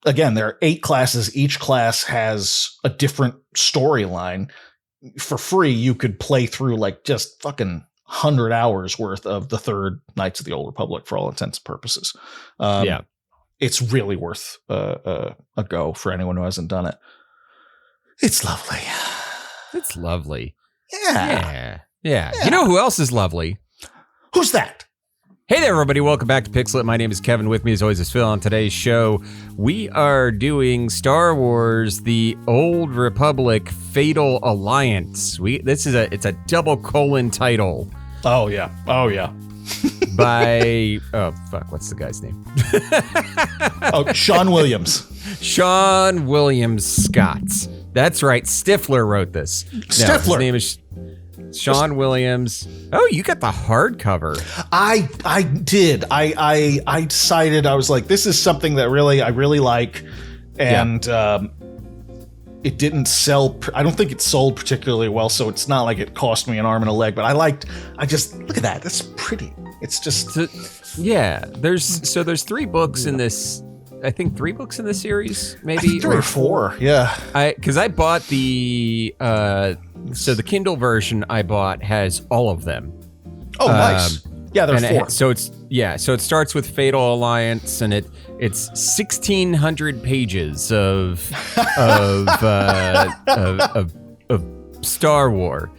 again, there are 8 classes. Each class has a different storyline. For free, you could play through like just fucking 100 hours worth of the 3rd Knights of the Old Republic for all intents and purposes. It's really worth a go for anyone who hasn't done it. It's lovely. It's lovely. Yeah. You know who else is lovely? Who's that? Hey there, everybody. Welcome back to Pixelit. My name is Kevin. With me, as always, is Phil. On today's show, we are doing Star Wars: The Old Republic Fatal Alliance. It's a double colon title. Oh, yeah. By, what's the guy's name? Sean Williams. Sean Williams Scott. That's right. Stifler wrote this. Stifler. His name is Sean Williams. Oh, you got the hardcover. I did. I decided, I was like, this is something that I really like. And it didn't sell. I don't think it sold particularly well, so it's not like it cost me an arm and a leg, but I just, look at that. That's pretty. It's just. There's 3 books in this. I think 3 books in the series, maybe. I think 3 or 4. Yeah. Because I bought the the Kindle version I bought has all of them. Oh, nice. Yeah, there's 4. So it starts with Fatal Alliance, and it's 1,600 pages of Star Wars.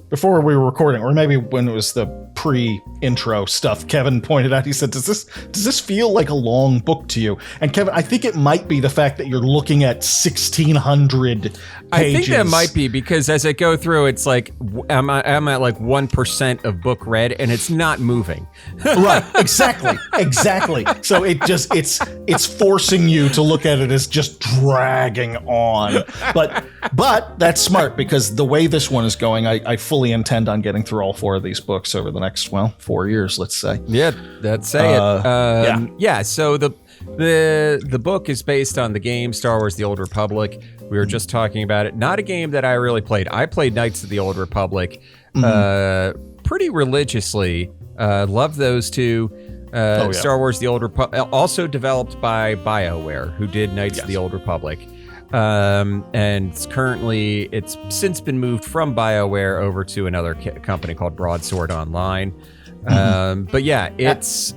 Before we were recording, or maybe when it was the pre-intro stuff, Kevin pointed out, he said, does this feel like a long book to you? And Kevin, I think it might be the fact that you're looking at 1,600 pages. I think that might be, because as I go through, it's like I'm at like 1% of book read, and it's not moving. Right, exactly. So it's forcing you to look at it as just dragging on. But that's smart, because the way this one is going, I fully intend on getting through all 4 of these books over the next 4 years, let's say. Yeah, let's say it. So the book is based on the game Star Wars: The Old Republic. We were just talking about it. Not a game that I really played. I played Knights of the Old Republic pretty religiously. Love those 2. Star Wars: The Old Republic, also developed by BioWare, who did Knights of the Old Republic. And currently, it's since been moved from BioWare over to another company called Broadsword Online. But yeah, it's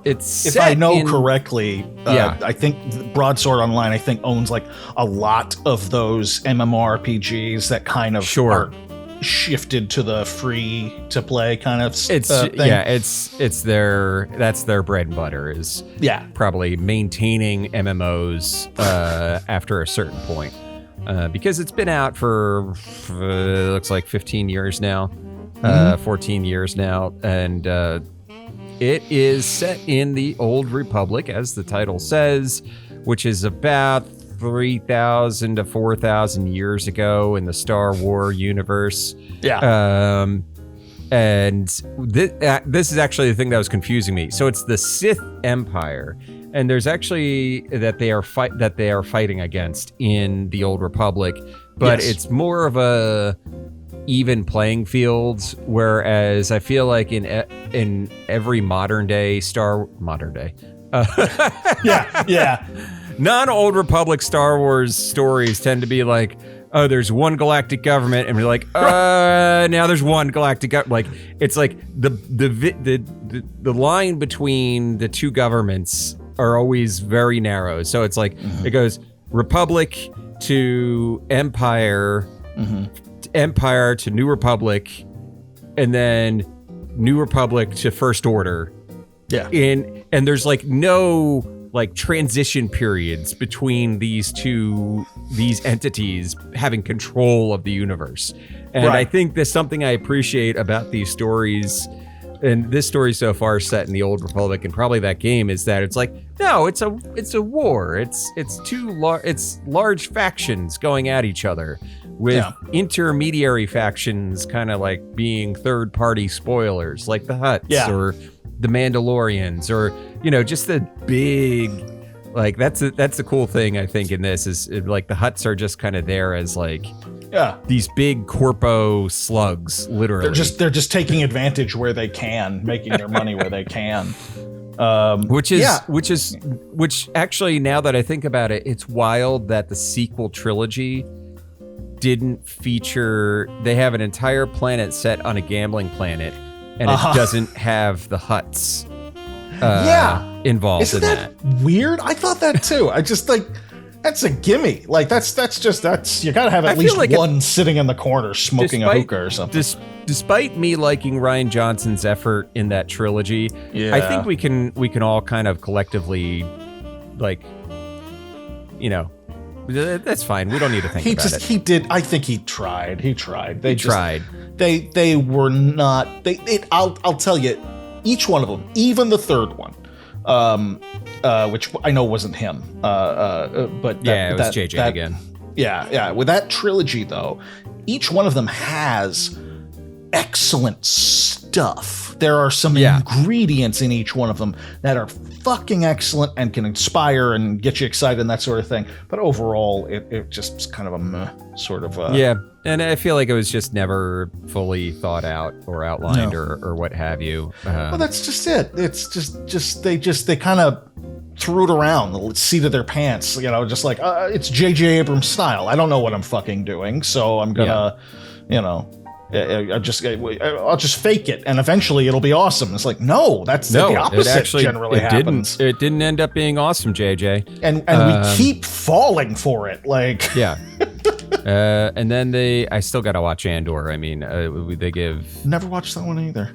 if I know correctly, I think Broadsword Online, owns like a lot of those MMORPGs that kind of are shifted to the free to play kind of thing. That's their bread and butter, is probably maintaining MMOs after a certain point, because it's been out for looks like 15 years now, 14 years now, and it is set in the Old Republic, as the title says, which is about 3,000 to 4,000 years ago in the Star Wars universe. Yeah. And this is actually the thing that was confusing me. So it's the Sith Empire, and there's actually that they are fighting against in the Old Republic, but it's more of a even playing field, whereas I feel like in every modern day non-Old Republic Star Wars stories tend to be like, oh, there's one galactic government, and we're like, now there's one galactic like, it's like the line between the 2 governments are always very narrow. So it's like it goes Republic to Empire, Empire to New Republic, and then New Republic to First Order. Yeah. And there's like no like transition periods between these entities having control of the universe. And I think there's something I appreciate about these stories, and this story so far set in the Old Republic, and probably that game, is that it's like, no, it's a war. It's large factions going at each other, with intermediary factions kind of like being third-party spoilers, like the Hutts or the Mandalorians, or just the big, like that's the cool thing I think in this is like the Hutts are just kind of there as like these big corpo slugs, literally. They're just taking advantage where they can, making their money where they can. Which actually, now that I think about it, it's wild that the sequel trilogy didn't feature. They have an entire planet set on a gambling planet, and it doesn't have the Hutts. Involved. Isn't in that weird? I thought that too. I just like. That's a gimme. Like that's you gotta have at least like one sitting in the corner smoking a hookah or something. Despite me liking Rian Johnson's effort in that trilogy, I think we can all kind of collectively, like, that's fine. We don't need to think about it. He did. I think he tried. He tried. They tried. They were not. I'll tell you, each one of them, even the third one. Which I know wasn't him, but it was JJ again. Yeah. With that trilogy, though, each one of them has excellent stuff. There are some ingredients in each one of them that are fucking excellent and can inspire and get you excited and that sort of thing. But overall, it just was kind of a meh sort of. And I feel like it was just never fully thought out or outlined or what have you. Well, that's just it. It's just they kind of threw it around the seat of their pants, just like it's J.J. Abrams style. I don't know what I'm fucking doing, so I'm gonna, I'll just fake it, and eventually it'll be awesome. It's like, no, that's the opposite. Generally happens. It didn't end up being awesome, JJ. And we keep falling for it, like and then I still got to watch Andor. I mean, they give. Never watched that one either.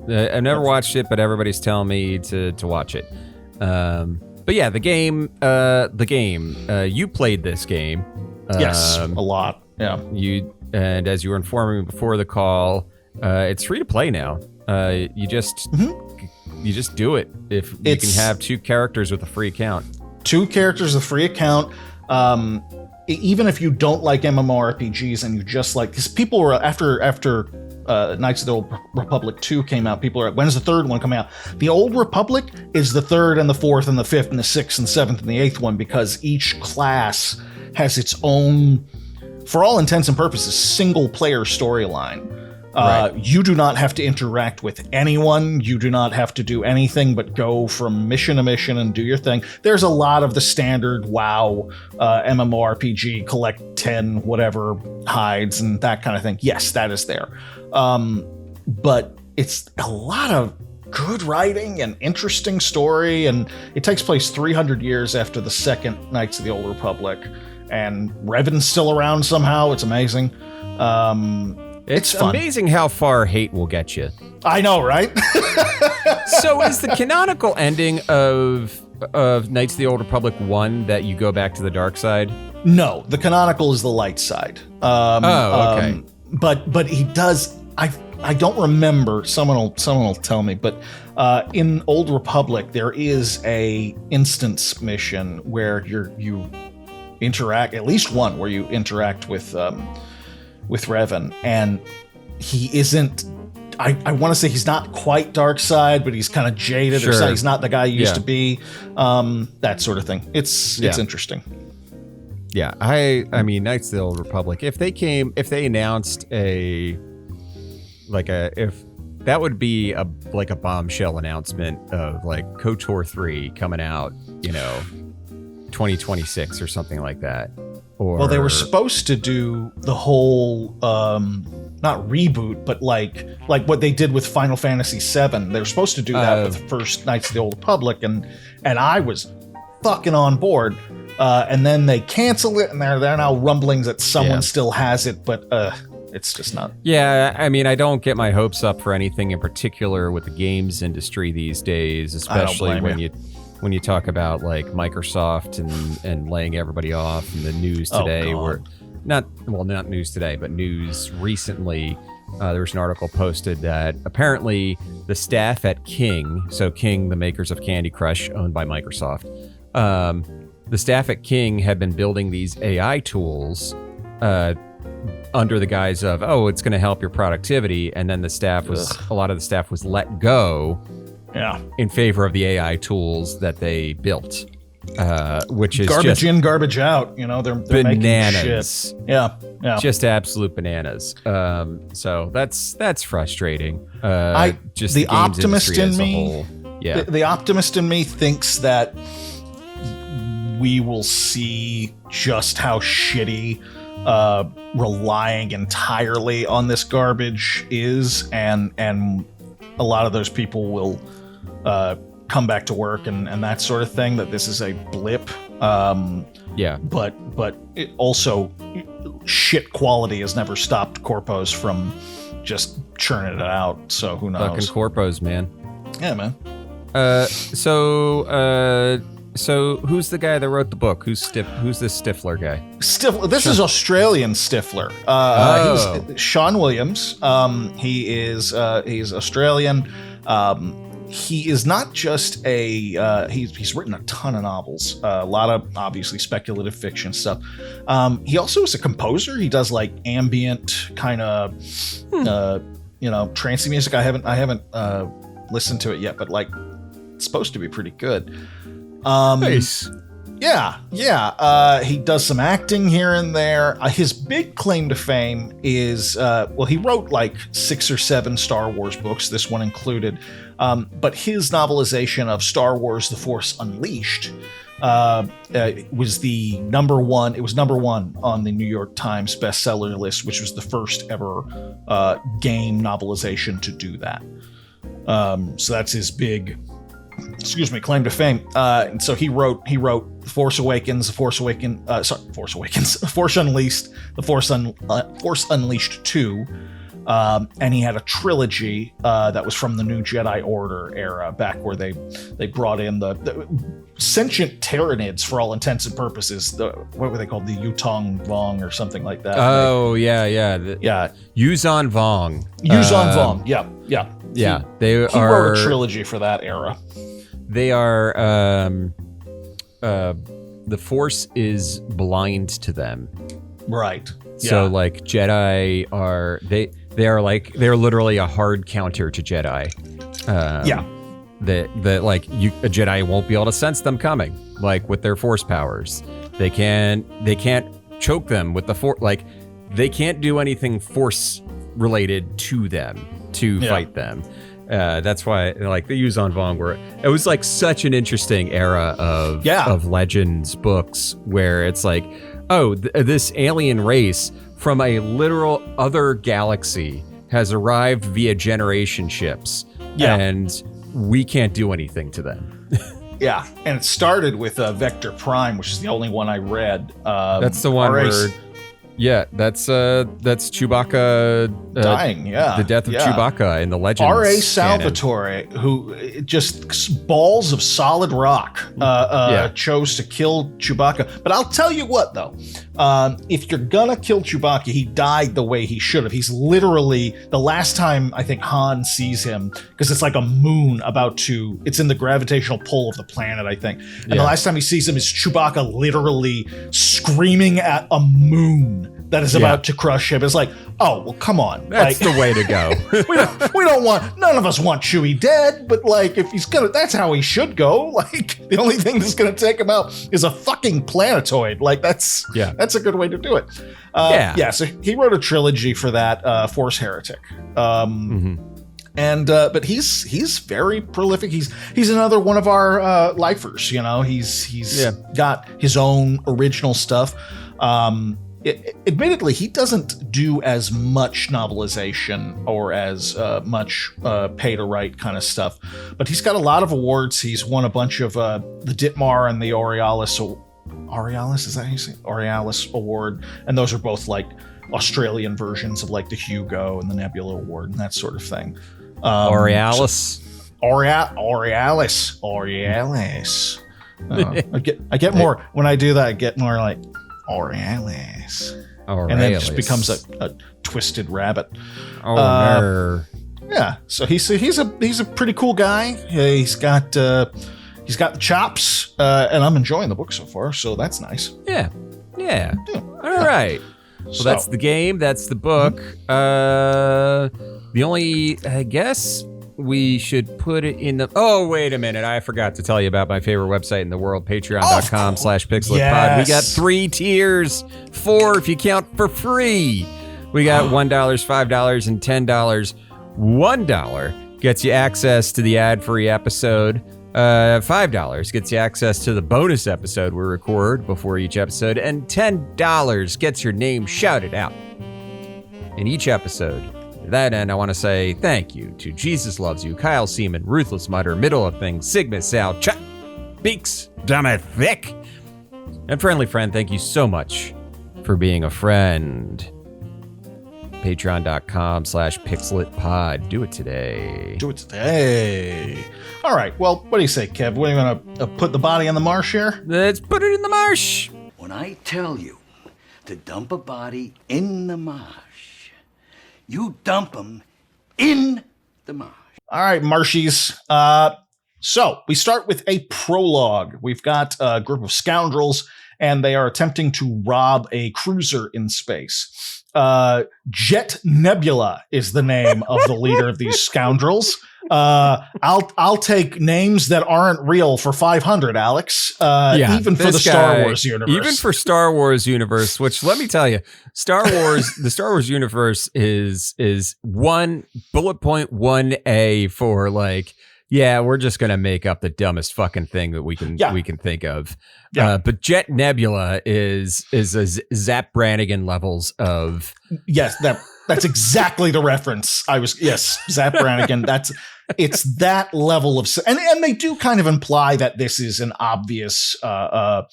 I've never watched it, but everybody's telling me to watch it. But yeah, the game. You played this game. Yes, a lot. Yeah. And as you were informing me before the call, it's free to play now. You just do it if you can have 2 characters with a free account. 2 characters with a free account. Even if you don't like MMORPGs and you just like, because people were after Knights of the Old Republic 2 came out, people are like, when's the third one coming out? The Old Republic is the 3rd and the 4th and the 5th and the 6th and 7th and the 8th one, because each class has its own, for all intents and purposes, single player storyline. Right. You do not have to interact with anyone. You do not have to do anything but go from mission to mission and do your thing. There's a lot of the standard WoW MMORPG, collect 10 whatever hides and that kind of thing. Yes, that is there. But it's a lot of good writing and interesting story, and it takes place 300 years after the second Knights of the Old Republic, and Revan's still around somehow. It's amazing. It's amazing how far hate will get you. I know, right? So is the canonical ending of Knights of the Old Republic 1 that you go back to the dark side? No, the canonical is the light side. Okay. But he does. I don't remember. Someone will tell me. But in Old Republic, there is a instance mission where you interact, at least one where you interact with Revan, and he isn't. I want to say he's not quite dark side, but he's kind of jaded. Sure. Or he's not the guy he used to be. That sort of thing. It's interesting. Yeah, I mean, Knights of the Old Republic. If they announced if that would be a bombshell announcement of like KOTOR 3 coming out, 2026 or something like that. Well, they were supposed to do the whole not reboot, but like what they did with Final Fantasy VII. They were supposed to do that with the first Knights of the Old Republic, and I was fucking on board. And then they cancel it, and there are now rumblings that someone still has it, but it's just not. Yeah, I mean, I don't get my hopes up for anything in particular with the games industry these days, especially when you talk about like Microsoft and laying everybody off in the news today. Not news today, but news recently. There was an article posted that apparently the staff at King, so King, the makers of Candy Crush, owned by Microsoft, the staff at King had been building these AI tools under the guise of, it's going to help your productivity, and then a lot of the staff was let go in favor of the AI tools that they built, which is garbage just in, garbage out. They're bananas. making shit. Yeah. just absolute bananas. So that's frustrating. Just the optimist in me, whole. Yeah, the optimist in me thinks that we will see just how shitty relying entirely on this garbage is, and a lot of those people will come back to work and that sort of thing, that this is a blip. But it also, shit quality has never stopped corpos from just churning it out, so who knows. Fucking corpos, man. Yeah, man. So who's the guy that wrote the book? Who's this Stifler guy? Stifler. This is Australian Stifler. He's Sean Williams. He's Australian. He is not just he's written a ton of novels, a lot of obviously speculative fiction stuff. He also is a composer. He does like ambient kind of, trancey music. I haven't listened to it yet, but like it's supposed to be pretty good. Nice. Yeah. He does some acting here and there. His big claim to fame is, he wrote like 6 or 7 Star Wars books, this one included. But his novelization of Star Wars: The Force Unleashed was the number one. It was number 1 on the New York Times bestseller list, which was the first ever game novelization to do that. So that's his big, claim to fame. And so he wrote The Force Awakens, The Force Unleashed, The Force Unleashed 2. And he had a trilogy that was from the New Jedi Order era, back where they brought in the sentient Tyranids for all intents and purposes. What were they called? The Yutong Vong or something like that. Yuzon Vong. Yuzon Vong. Yeah. He wrote a trilogy for that era. They are. The Force is blind to them. Right. So like Jedi are they're literally a hard counter to Jedi. That like a Jedi won't be able to sense them coming, like with their Force powers. They can't choke them with the Force. Like they can't do anything Force related to them to fight them. That's why like the Yuzon Vong it was like such an interesting era of Legends books where it's like, this alien race from a literal other galaxy has arrived via generation ships, and we can't do anything to them. Yeah, and it started with Vector Prime, which is the only one I read. That's the one where... Yeah, that's Chewbacca dying. The death of Chewbacca in the Legends. R.A. Salvatore, who just balls of solid rock, chose to kill Chewbacca. But I'll tell you what, though, if you're gonna kill Chewbacca, he died the way he should have. He's literally, the last time I think Han sees him, because it's like a moon it's in the gravitational pull of the planet, I think. And the last time he sees him is Chewbacca literally screaming at a moon that is about to crush him. It's like, oh, well, come on. That's the way to go. None of us want Chewie dead, but like, if he's gonna, that's how he should go. Like, the only thing that's gonna take him out is a fucking planetoid. Like, that's a good way to do it. So he wrote a trilogy for that, Force Heretic. And but he's very prolific. He's another one of our lifers. He's got his own original stuff. Admittedly, he doesn't do as much novelization or as much pay to write kind of stuff, but he's got a lot of awards. He's won a bunch of the Ditmar and the Aurealis, is that how you say it? Aurealis Award, and those are both like Australian versions of like the Hugo and the Nebula Award and that sort of thing. Aurealis. Aurealis. I get more when I do that. I get more like Aurealis. And then it just becomes a twisted rabbit. Yeah, so he's a pretty cool guy. He's got the chops, and I'm enjoying the book so far. So that's nice. Yeah. All right. So that's the game. That's the book. The only, I guess, we should put it in the... Oh, wait a minute. I forgot to tell you about my favorite website in the world, patreon.com/pixelitpod. Yes. We got 3 tiers, 4 if you count for free. We got $1, $5, and $10. $1 gets you access to the ad-free episode. $5 gets you access to the bonus episode we record before each episode. And $10 gets your name shouted out in each episode. To that end, I want to say thank you to Jesus Loves You, Kyle Seaman, Ruthless Mutter, Middle of Things, Sigma Sal, Chuck, Beaks, Thick, and Friendly Friend. Thank you so much for being a friend. Patreon.com/pixelitpod. Do it today. Do it today. All right. Well, what do you say, Kev? We're going to put the body on the marsh here? Let's put it in the marsh. When I tell you to dump a body in the marsh, you dump them in the marsh. All right, marshies. So we start with a prologue. We've got a group of scoundrels, and they are attempting to rob a cruiser in space. Jet Nebula is the name of the leader of these scoundrels. I'll take names that aren't real for 500, Alex. Even for the Star Wars universe. Even for Star Wars universe, which let me tell you, the Star Wars universe is 1 bullet point 1A for like, yeah, we're just gonna make up the dumbest fucking thing that we can think of. Yeah. But Jet Nebula is a Zap Brannigan levels of. Yes, that's exactly the reference. Zap Brannigan. It's that level of, and they do kind of imply that this is an obvious fake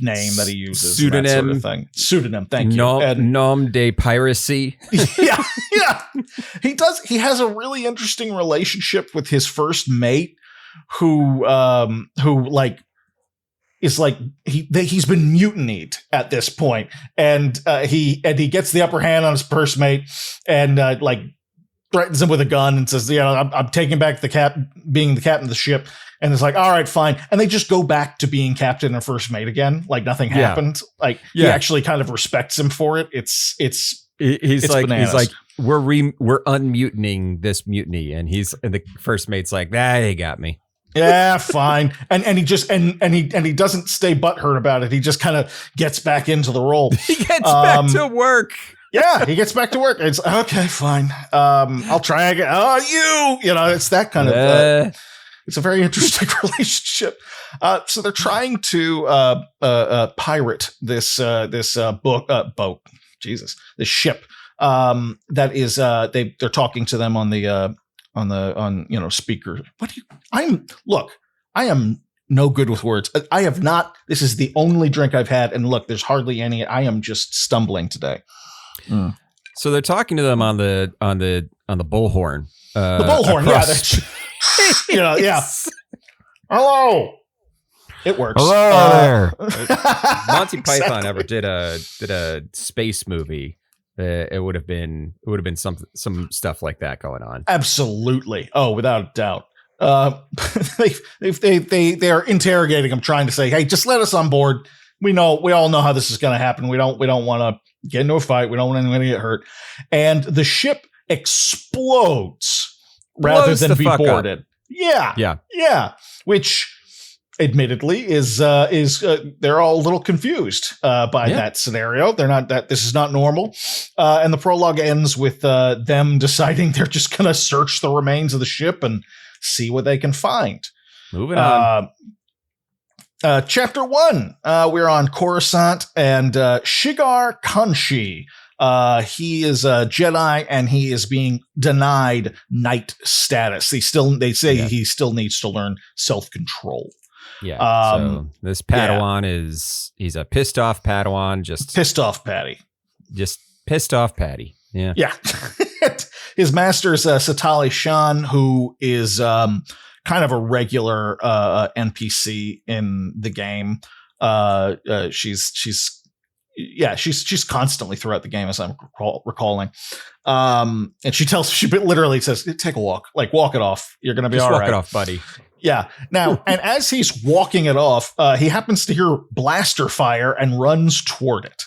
name that he uses. Pseudonym, that sort of thing. Pseudonym. Thank you. Nom de piracy. Yeah. He does. He has a really interesting relationship with his first mate, who like is like he's been mutinied at this point, and he gets the upper hand on his first mate, and like threatens him with a gun and says, I'm taking back being the captain of the ship. And it's like, all right, fine. And they just go back to being captain and first mate again. Like nothing happened. Like he actually kind of respects him for it. He's like, bananas. He's like, we're unmutinying this mutiny. And the first mate's like, he got me. Yeah, fine. And he just, and he doesn't stay butthurt about it. He just kind of gets back into the role. He gets back to work. Yeah, he gets back to work. It's okay, fine. I'll try again. Oh, it's that kind of. It's a very interesting relationship. So they're trying to pirate this boat. Jesus, this ship. That is they're talking to them on speaker. I am no good with words. I have not. This is the only drink I've had, and look, there's hardly any. I am just stumbling today. Mm. So they're talking to them on the bullhorn. The bullhorn, yeah. Hello. It works. Hello there. Monty Python ever did a space movie, it would have been some stuff like that going on. Absolutely. Oh, without a doubt. They are interrogating him, trying to say, hey, just let us on board. We all know how this is going to happen. We don't want to get into a fight. We don't want anyone to get hurt. And the ship explodes rather than be boarded. Yeah. Which admittedly is they're all a little confused by that scenario. They're not that this is not normal. And the prologue ends with them deciding they're just going to search the remains of the ship and see what they can find. Moving on. Chapter 1, we're on Coruscant, and Shigar Kanshi. He is a Jedi, and he is being denied knight status. He still needs to learn self-control. Yeah. So this Padawan he's a pissed off Padawan, just pissed off Patty. Just pissed off Patty. Yeah. Yeah. His master is Satali Shan, who is kind of a regular NPC in the game. She's constantly throughout the game, as I'm recalling. And she literally says, take a walk, like walk it off. You're going to be all right. Walk it off, buddy. Yeah. Now, and as he's walking it off, he happens to hear blaster fire and runs toward it.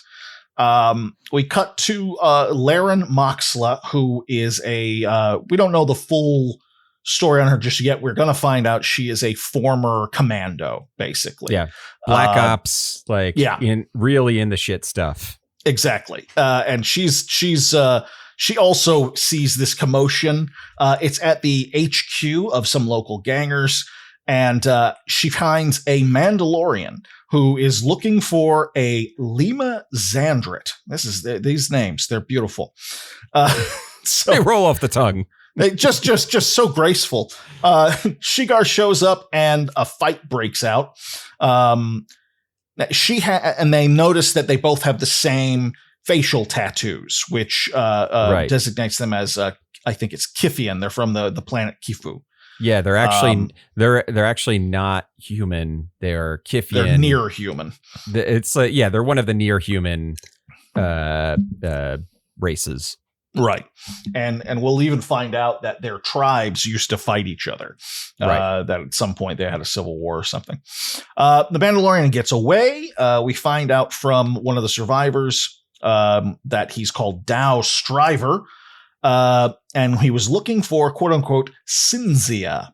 We cut to Laren Moxla, who is we don't know the full story on her just yet. We're going to find out she is a former commando, basically. Yeah. Black Ops, really in the shit stuff. Exactly. And she also sees this commotion. It's at the HQ of some local gangers, and she finds a Mandalorian who is looking for a Lima Xandrit. These names, they're beautiful. So they roll off the tongue. They just so graceful. Shigar shows up and a fight breaks out. And they notice that they both have the same facial tattoos, which designates them as I think it's Kithian. They're from the planet Kifu. Yeah, they're actually they're actually not human. They're Kithian. They're near human. It's like they're one of the near human races. Right. And we'll even find out that their tribes used to fight each other. That at some point they had a civil war or something. The Mandalorian gets away. We find out from one of the survivors that he's called Dow Striver. And he was looking for quote unquote Cynthia.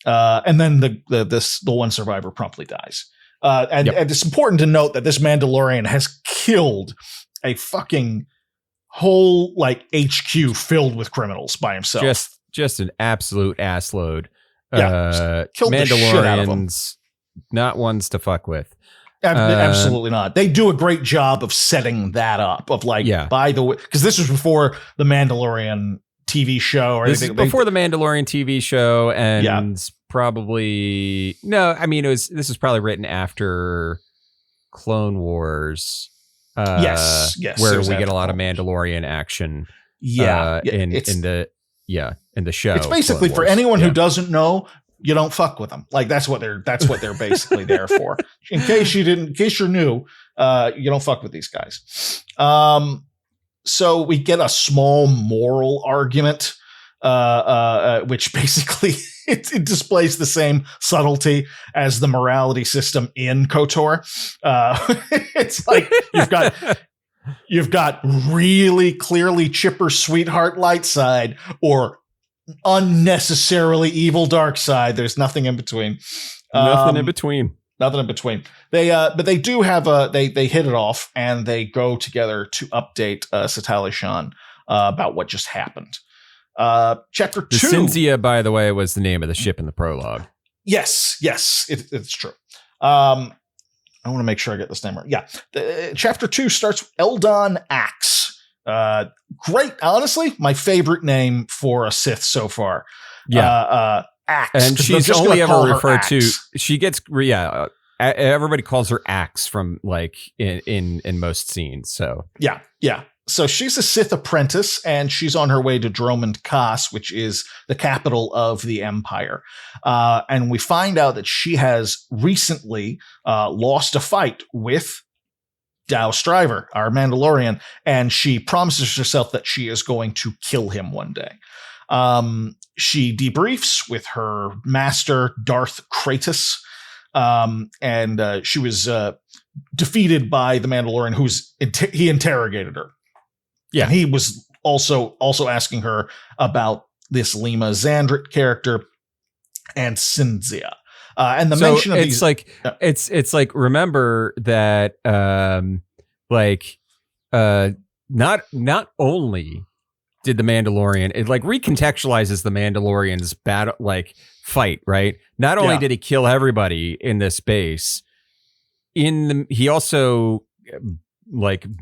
And then the one survivor promptly dies. And it's important to note that this Mandalorian has killed a fucking whole HQ filled with criminals by himself. Just an absolute ass load. Killed the shit out of them. Not ones to fuck with. Absolutely not. They do a great job of setting that up. By the way, because this was before the Mandalorian TV show or anything. Before the Mandalorian TV show, and probably this was probably written after Clone Wars. Yes, where we get a lot of Mandalorian action. In the show. It's basically for anyone who doesn't know, you don't fuck with them. That's what they're basically there for. In case you're new, you don't fuck with these guys. So we get a small moral argument, which basically it displays the same subtlety as the morality system in KOTOR. It's like you've got really clearly chipper sweetheart light side or unnecessarily evil dark side. There's nothing in between. Nothing in between. But they do have they hit it off and they go together to update Satali Shan about what just happened. Chapter 2. The Cynthia, by the way, was the name of the ship in the prologue. Yes, it's true. I want to make sure I get this name right. Yeah. Chapter 2 starts with Eldon Axe. Great. Honestly, my favorite name for a Sith so far. Yeah. Axe. And she's only ever referred to, she gets, everybody calls her Axe from in most scenes. So yeah. So she's a Sith apprentice, and she's on her way to Dromund Kaas, which is the capital of the Empire. And we find out that she has recently lost a fight with Dow Striver, our Mandalorian, and she promises herself that she is going to kill him one day. She debriefs with her master, Darth Kratos, and she was defeated by the Mandalorian, he interrogated her. Yeah, and he was also asking her about this Lima Xandrit character and Cynthia. And the mention of it's these, it's like remember that not only did the Mandalorian, it recontextualizes the Mandalorian's battle fight, right? Not only did he kill everybody in this base, he also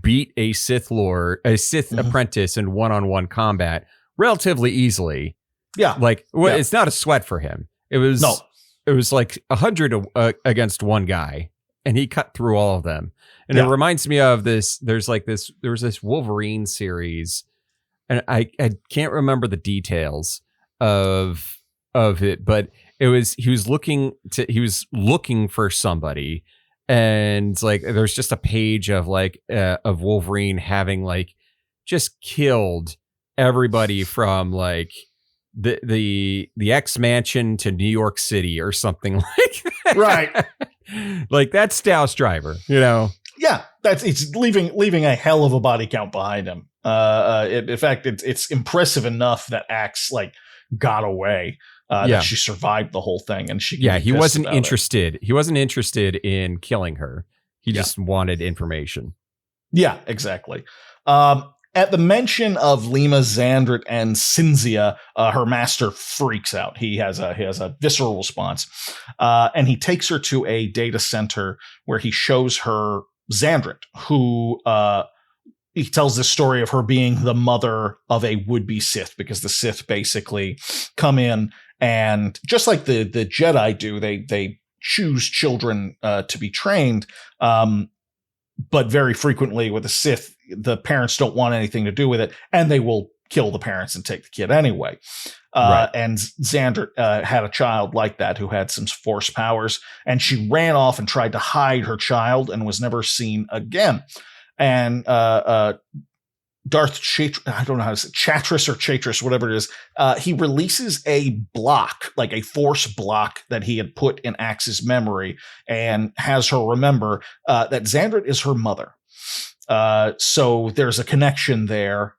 beat a Sith apprentice in one-on-one combat relatively easily. Yeah. It's not a sweat for him. It was 100 against one guy, and he cut through all of them. And it reminds me of this. There was this Wolverine series, and I can't remember the details of it, but he was looking for somebody. And there's just a page of of Wolverine having just killed everybody from the X Mansion to New York City or something like that. Right. That's Dow Striver, Yeah, it's leaving a hell of a body count behind him. In fact, it's impressive enough that Axe like got away. That she survived the whole thing, and he wasn't interested. He wasn't interested in killing her. He just wanted information. Yeah, exactly. At the mention of Lima, Xandrit, and Cynthia, her master freaks out. He has a visceral response, and he takes her to a data center where he shows her Xandrit, who he tells this story of her being the mother of a would-be Sith, because the Sith basically come in and just like the Jedi do, they choose children to be trained. But very frequently with the Sith, the parents don't want anything to do with it, and they will kill the parents and take the kid anyway. And Xandrit had a child like that who had some Force powers, and she ran off and tried to hide her child and was never seen again. And Darth I don't know how to say Chatris or Chatris, whatever it is. He releases a block, like a Force block that he had put in Axe's memory, and has her remember that Xandrit is her mother. So there's a connection there,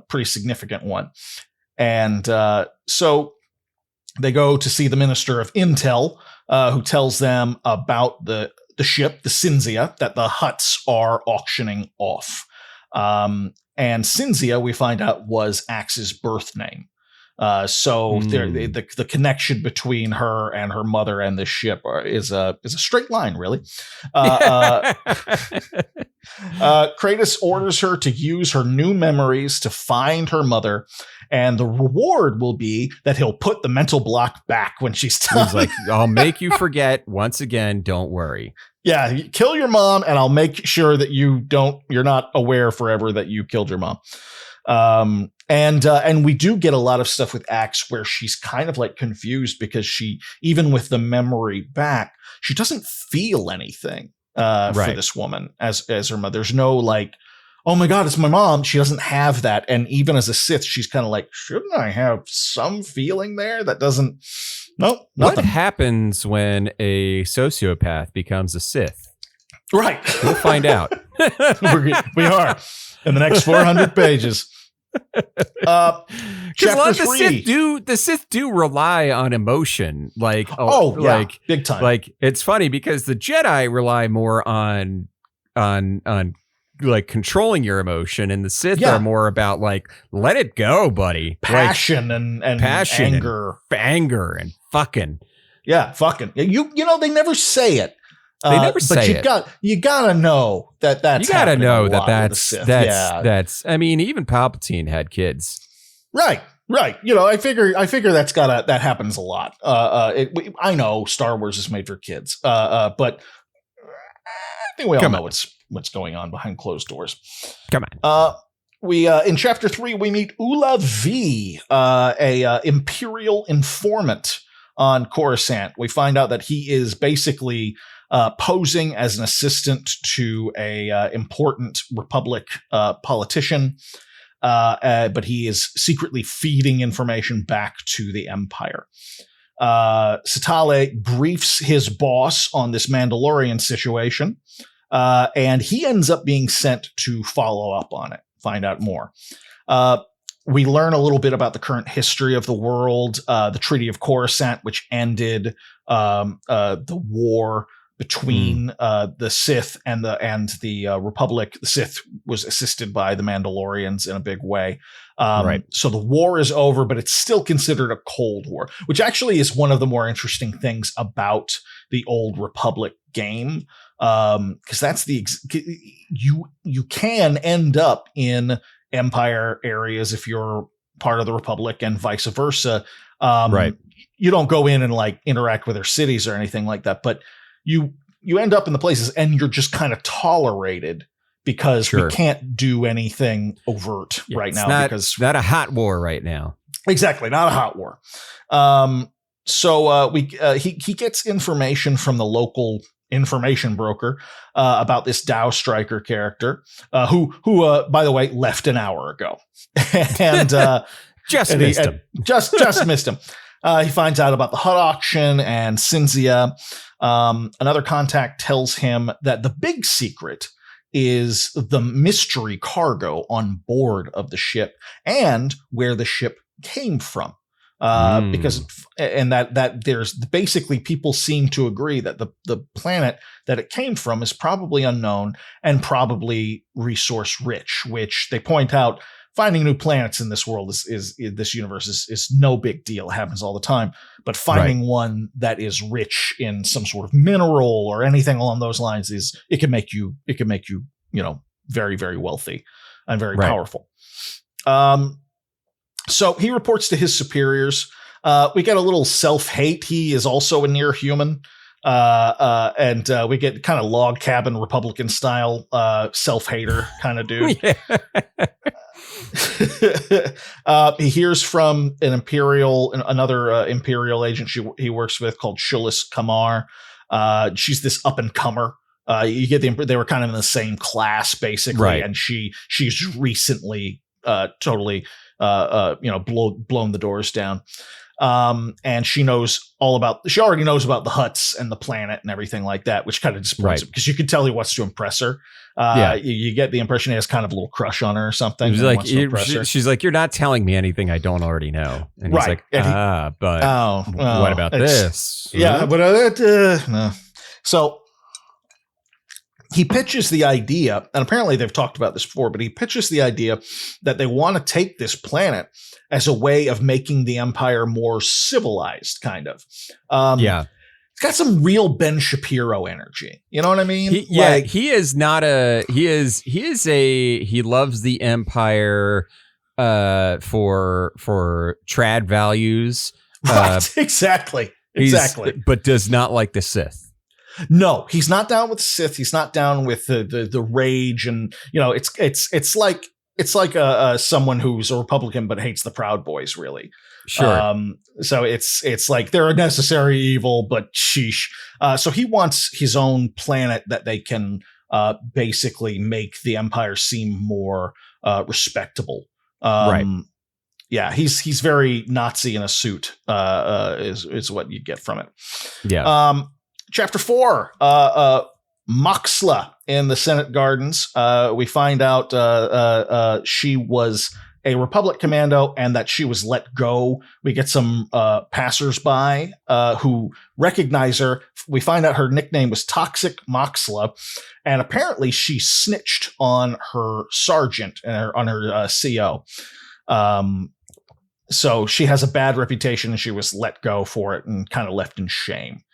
pretty significant one. And so they go to see the Minister of Intel, who tells them about the ship, the Cynthia, that the Hutts are auctioning off. And Cynthia, we find out, was Axe's birth name. So the connection between her and her mother and the ship is a straight line, really. Kratos orders her to use her new memories to find her mother, and the reward will be that he'll put the mental block back when she's done. He's like, I'll make you forget once again. Don't worry. Yeah, kill your mom, and I'll make sure that you're not aware forever that you killed your mom. And we do get a lot of stuff with Axe where she's kind of like confused, because she, even with the memory back, she doesn't feel anything for this woman as her mother. There's no like, oh my God, it's my mom. She doesn't have that. And even as a Sith, she's kind of like, shouldn't I have some feeling there? That doesn't. Nope. What happens when a sociopath becomes a Sith? Right. We'll find out. We are in the next 400 pages. Chapter 3. The Sith do rely on emotion, like big time. Like it's funny because the Jedi rely more on like controlling your emotion, and the Sith are more about like, let it go, buddy. Passion and anger and fucking. Yeah, fucking. You know, they never say it. They never say it. But you gotta know that's you gotta know that's. I mean, even Palpatine had kids. Right. You know, I figure that happens a lot. I know Star Wars is made for kids. But I think we all know what's going on behind closed doors. Come on. We in chapter 3 we meet Ula V, a Imperial informant on Coruscant. We find out that he is basically posing as an assistant to a important Republic politician, but he is secretly feeding information back to the Empire. Satale briefs his boss on this Mandalorian situation, and he ends up being sent to follow up on it, find out more. We learn a little bit about the current history of the world, the Treaty of Coruscant, which ended the war between the Sith and the Republic. The Sith was assisted by the Mandalorians in a big way. So the war is over, but it's still considered a Cold War, which actually is one of the more interesting things about the Old Republic game. Because that's you can end up in Empire areas if you're part of the Republic, and vice versa. You don't go in and like interact with their cities or anything like that, but you end up in the places and you're just kind of tolerated because we can't do anything overt right now, because it's not a hot war right now. Exactly, not a hot war. So he gets information from the local information broker about this Dow Striker character, who by the way left an hour ago, and just missed him. Just missed him. He finds out about the Hutt auction and Cynthia, Another contact tells him that the big secret is the mystery cargo on board of the ship and where the ship came from. Because that there's basically, people seem to agree that the planet that it came from is probably unknown and probably resource rich, which they point out finding new planets in this world is this universe is no big deal. It happens all the time. But finding one that is rich in some sort of mineral or anything along those lines it can make you very, very wealthy and very powerful. So he reports to his superiors. We get a little self-hate. He is also a near human. And we get kind of log cabin Republican style self-hater kind of dude. He hears from another Imperial agent he works with called Shulis Kamar. She's this up and comer. You get they were kind of in the same class basically, and she's recently totally blown the doors down. And she already knows about the Hutts and the planet and everything like that, which kind of disappoints him because you can tell he wants to impress her. You get the impression he has kind of a little crush on her or something. She's like, you're not telling me anything I don't already know. And he's like, what about this? Yeah, but no. So he pitches the idea, and apparently they've talked about this before, but he pitches the idea that they want to take this planet as a way of making the Empire more civilized, kind of. It's got some real Ben Shapiro energy. You know what I mean? He loves the Empire for trad values. Right, exactly. But does not like the Sith. No, he's not down with the Sith. He's not down with the rage, and it's like someone who's a Republican but hates the Proud Boys, really. Sure. So it's like they're a necessary evil, but sheesh. So he wants his own planet that they can basically make the Empire seem more respectable. Right. Yeah, he's very Nazi in a suit. Is what you get from it. Yeah. Chapter 4, Moxla in the Senate Gardens. We find out she was a Republic commando and that she was let go. We get some passersby who recognize her. We find out her nickname was Toxic Moxla, and apparently she snitched on her sergeant and on her CO. So she has a bad reputation and she was let go for it and kind of left in shame.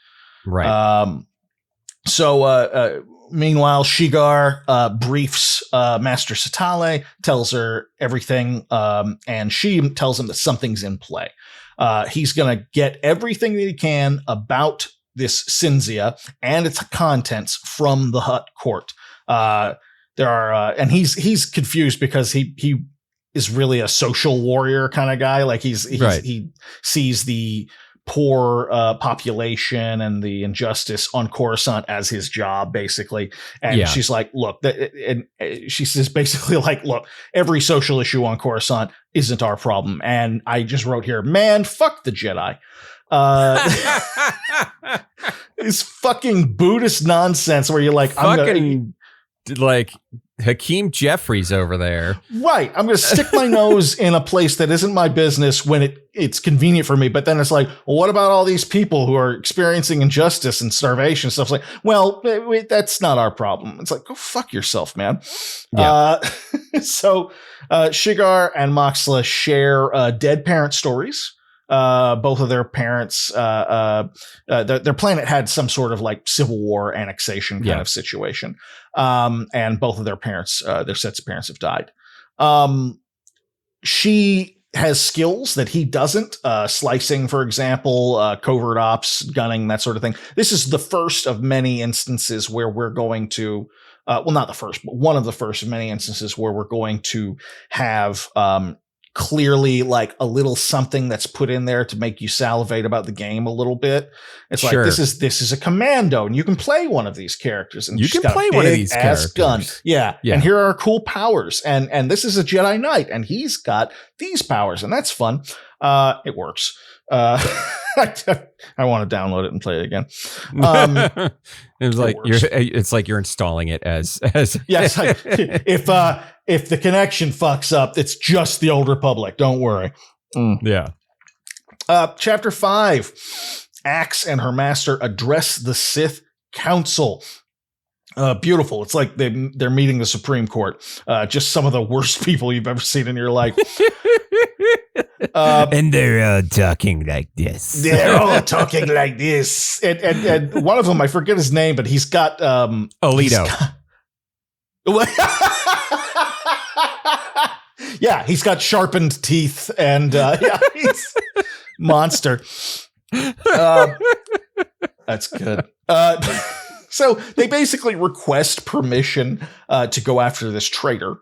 Right. Meanwhile, Shigar briefs Master Satale, tells her everything, and she tells him that something's in play. He's going to get everything that he can about this Cinzia and its contents from the Hutt court. And he's confused because he is really a social warrior kind of guy. Like he sees the poor population and the injustice on Coruscant as his job, basically. And she's like, look, and she says basically like, look, every social issue on Coruscant isn't our problem. And I just wrote here, man, fuck the Jedi. It's fucking Buddhist nonsense where you're like, like Hakeem Jeffries over there. Right. I'm going to stick my nose in a place that isn't my business when it's convenient for me. But then it's like, well, what about all these people who are experiencing injustice and starvation and stuff? It's like, well, that's not our problem. It's like, go fuck yourself, man. Yeah. So Shigar and Moxla share dead parent stories. Both of their parents, their planet had some sort of like Civil War annexation kind of situation. And both of their parents, their sets of parents have died. She has skills that he doesn't, slicing, for example, covert ops, gunning, that sort of thing. This is the first of many instances where we're going to, well, not the first, but one of the first of many instances where we're going to have, clearly like a little something that's put in there to make you salivate about the game a little bit. It's like, this is a commando and you can play one of these characters and you can play one of these characters. Gun. Yeah. And here are cool powers. And this is a Jedi Knight and he's got these powers and that's fun. It works. I want to download it and play it again. It was like it's like you're installing it as yes. If the connection fucks up, it's just the Old Republic. Don't worry. Yeah. Chapter 5. Axe and her master address the Sith Council. Beautiful. It's like they're meeting the Supreme Court. Just some of the worst people you've ever seen in your life. And they're talking like this. They're all talking like this. And one of them, I forget his name, but he's got Alito. Yeah, he's got sharpened teeth, and he's monster. That's good. So they basically request permission to go after this traitor.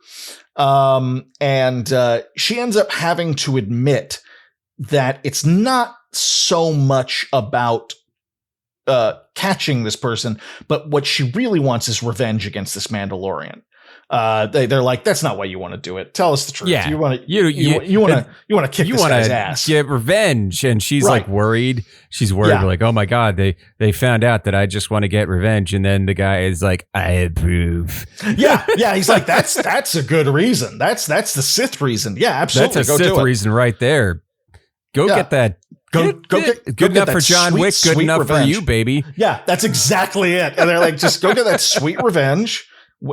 And she ends up having to admit that it's not so much about catching this person, but what she really wants is revenge against this Mandalorian. They're like, that's not why you want to do it. Tell us the truth. Yeah. You want to kick this guy's ass. Get revenge. And she's like worried. She's worried like, oh my God, they found out that I just want to get revenge. And then the guy is like, I approve. Yeah. He's like, that's a good reason. That's the Sith reason. Yeah, absolutely. That's a Sith reason right there. Go get that. Good enough for John Wick. Good enough revenge for you, baby. Yeah, that's exactly it. And they're like, just go get that sweet revenge.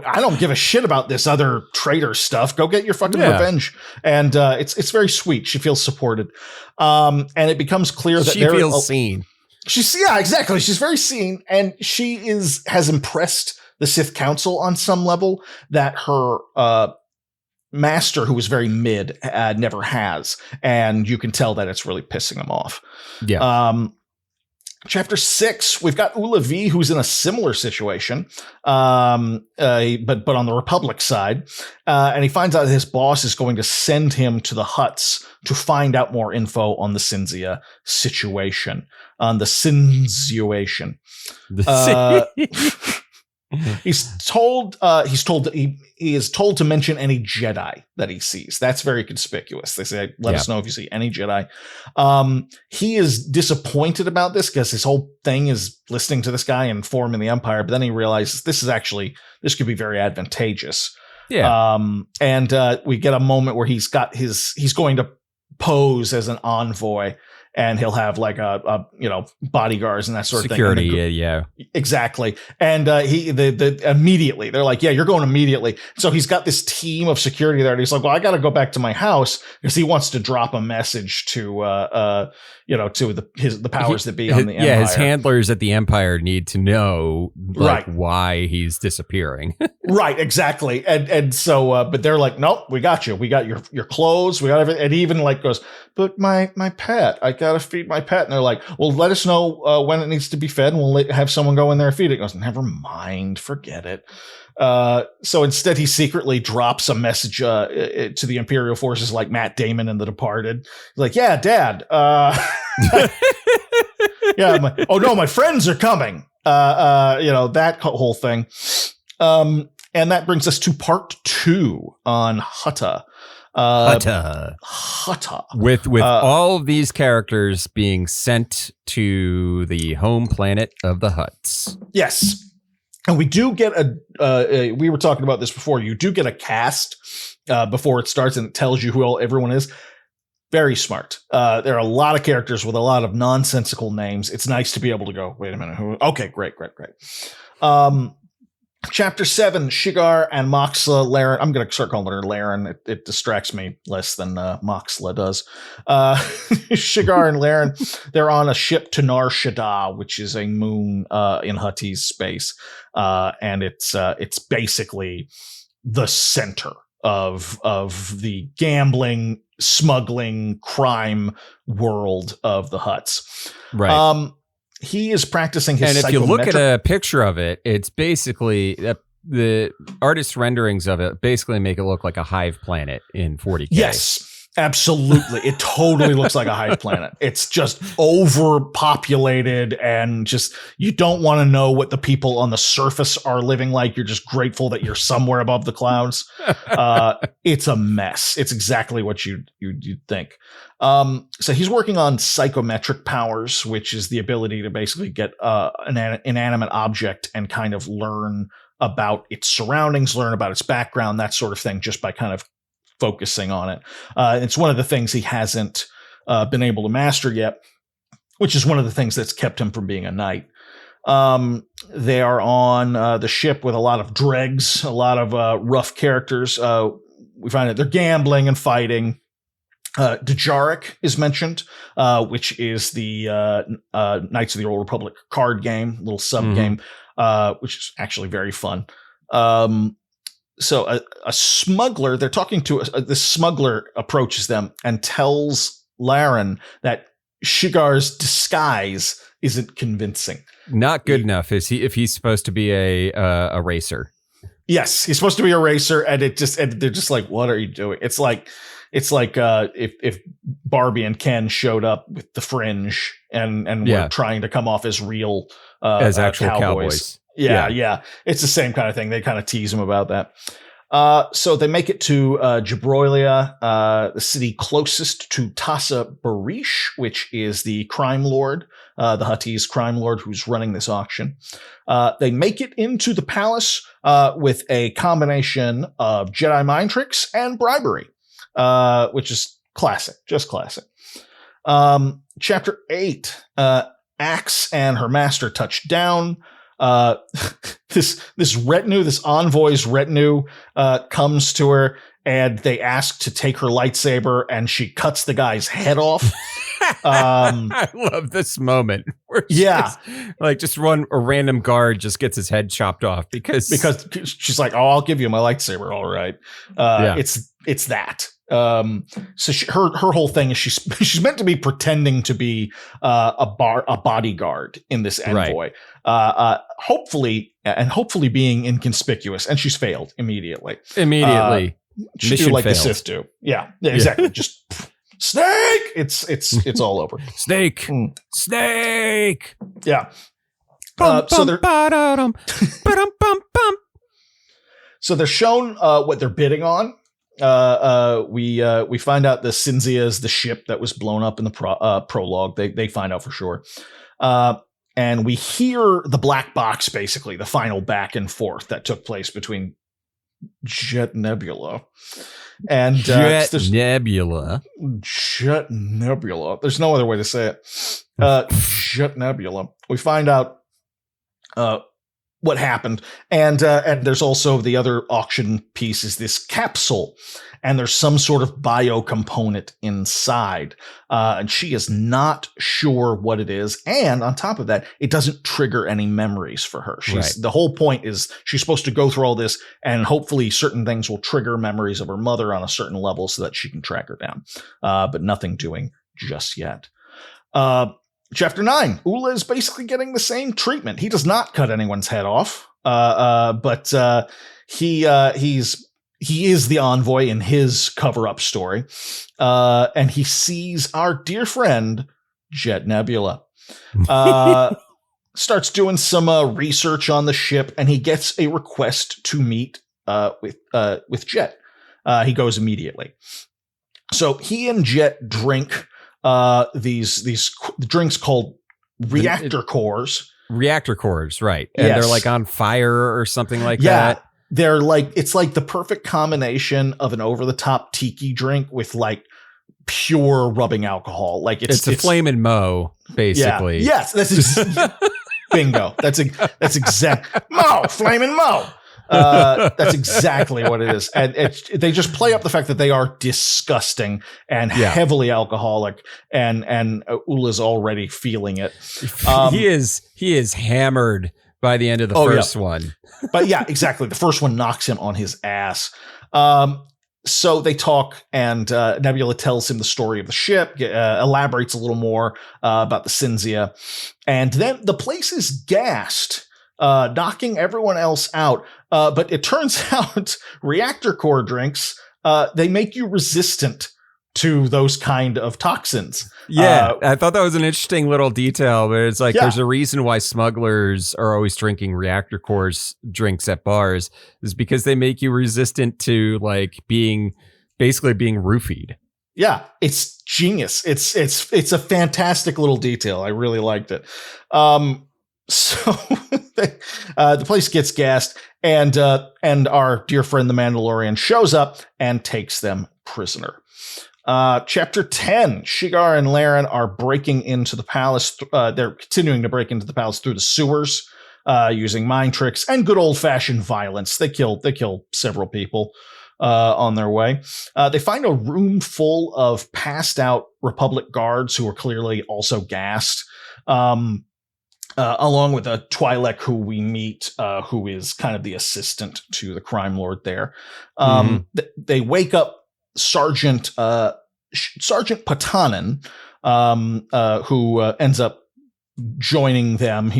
I don't give a shit about this other traitor stuff. Go get your fucking revenge. And it's very sweet. She feels supported. And it becomes clear that she feels seen. Exactly. She's very seen, and she has impressed the Sith Council on some level that her master, who was very mid, never has. And you can tell that it's really pissing him off. Yeah. Chapter 6, we've got Ula V, who's in a similar situation, but on the Republic side, and he finds out that his boss is going to send him to the Hutts to find out more info on the Cinzia situation. He is told to mention any Jedi that he sees. That's very conspicuous. They say, let us know if you see any Jedi. He is disappointed about this because his whole thing is listening to this guy and forming the Empire. But then he realizes this could be very advantageous. Yeah. And we get a moment where he's going to pose as an envoy, and he'll have like a bodyguards and that sort of thing. Security, yeah. Exactly. And immediately they're like, yeah, you're going immediately. So he's got this team of security there, and he's like, well, I got to go back to my house because he wants to drop a message to the powers that be on the Empire. Yeah, his handlers at the Empire need to know why he's disappearing. Right, exactly. And so but they're like, nope, we got you. We got your clothes, we got everything. And he even like goes, but my pet, I gotta feed my pet. And they're like, well, let us know when it needs to be fed, and we'll have someone go in there and feed it. He goes, never mind, forget it. So instead he secretly drops a message to the Imperial forces, like Matt Damon in The Departed. He's like, yeah, Dad, my friends are coming. That whole thing. And that brings us to part 2 on Hutta. Hutta. With all of these characters being sent to the home planet of the Hutts. Yes. And we do get we were talking about this before, you do get a cast before it starts, and it tells you who everyone is. Very smart. There are a lot of characters with a lot of nonsensical names. It's nice to be able to go, wait a minute, who? Okay, great. Chapter 7, Shigar and Moxla Laren. I'm going to start calling her Laren. It distracts me less than Moxla does. Shigar and Laren, they're on a ship to Nar Shaddaa, which is a moon in Huttese space. And it's basically the center of the gambling, smuggling, crime world of the Hutts. Right. He is practicing his psychometric. And if you look at a picture of it, it's basically the artist renderings of it basically make it look like a hive planet in 40K. Yes. Absolutely. It totally looks like a hive planet. It's just overpopulated and just, you don't want to know what the people on the surface are living like. You're just grateful that you're somewhere above the clouds. It's a mess. It's exactly what you'd think. So he's working on psychometric powers, which is the ability to basically get an inanimate object and kind of learn about its surroundings, learn about its background, that sort of thing, just by kind of focusing on it. It's one of the things he hasn't been able to master yet, which is one of the things that's kept him from being a knight. They are on the ship with a lot of dregs, a lot of rough characters. We find that they're gambling and fighting. Dejaric is mentioned, which is the Knights of the Old Republic card game, little sub game, which is actually very fun. So a smuggler, they're talking to this smuggler approaches them and tells Laren that Shigar's disguise isn't convincing. Not good enough. Is he? If he's supposed to be a racer? Yes, he's supposed to be a racer, and they're just like, "What are you doing?" It's like if Barbie and Ken showed up with the fringe and were trying to come off as real as actual cowboys. Yeah. It's the same kind of thing. They kind of tease him about that. So they make it to Jabroilia, the city closest to Tassa Barish, which is the crime lord, the Huttese crime lord who's running this auction. They make it into the palace with a combination of Jedi mind tricks and bribery, which is classic, just classic. Chapter 8, Axe and her master touch down. This retinue, this envoy's retinue, comes to her and they ask to take her lightsaber, and she cuts the guy's head off. I love this moment where just a random guard just gets his head chopped off because she's like, "Oh, I'll give you my lightsaber, all right." It's that. So her whole thing is she's meant to be pretending to be a bodyguard in this envoy, hopefully being inconspicuous, and she's failed immediately. She do like failed. The Sith do. Yeah, exactly. Just snake. It's all over. Snake. Yeah. So they're shown what they're bidding on. We find out the Cinzia is the ship that was blown up in the prologue. They find out for sure. And we hear the black box, basically the final back and forth that took place between Jet Nebula and Jet Nebula. There's no other way to say it. Jet Nebula. We find out what happened, and there's also the other auction piece is this capsule, and there's some sort of bio component inside, and she is not sure what it is, and on top of that, it doesn't trigger any memories for her. The whole point is she's supposed to go through all this, and hopefully certain things will trigger memories of her mother on a certain level so that she can track her down, but nothing doing just yet. Chapter 9, Ula is basically getting the same treatment. He does not cut anyone's head off, but he is the envoy in his cover-up story, and he sees our dear friend Jet Nebula. Starts doing some research on the ship, and he gets a request to meet with Jet. He goes immediately. So he and Jet drink these drinks called reactor cores. Reactor cores, right. And they're like on fire or something like that. They're like, it's like the perfect combination of an over-the-top tiki drink with like pure rubbing alcohol. Like it's a Flamin' Mo, basically. Yeah. Yes, that's bingo. That's exact Mo, Flamin' Mo. That's exactly what it is. And they just play up the fact that they are disgusting and heavily alcoholic, and Ula's already feeling it. He is hammered by the end of the first one. But yeah, exactly. The first one knocks him on his ass. So they talk, and Nebula tells him the story of the ship, elaborates a little more about the Cinzia, and then the place is gassed, knocking everyone else out. But it turns out reactor core drinks, they make you resistant to those kind of toxins. Yeah, I thought that was an interesting little detail, but it's like there's a reason why smugglers are always drinking reactor cores drinks at bars, is because they make you resistant to like basically being roofied. Yeah, it's genius. It's a fantastic little detail. I really liked it. So the place gets gassed, and our dear friend the Mandalorian shows up and takes them prisoner. Chapter 10, Shigar and Laren are breaking into the palace. They're continuing to break into the palace through the sewers, using mind tricks and good old-fashioned violence. They kill several people on their way. They find a room full of passed out Republic guards who are clearly also gassed, along with a Twi'lek who we meet, who is kind of the assistant to the crime lord there. They wake up Sergeant Patanen, who ends up joining them.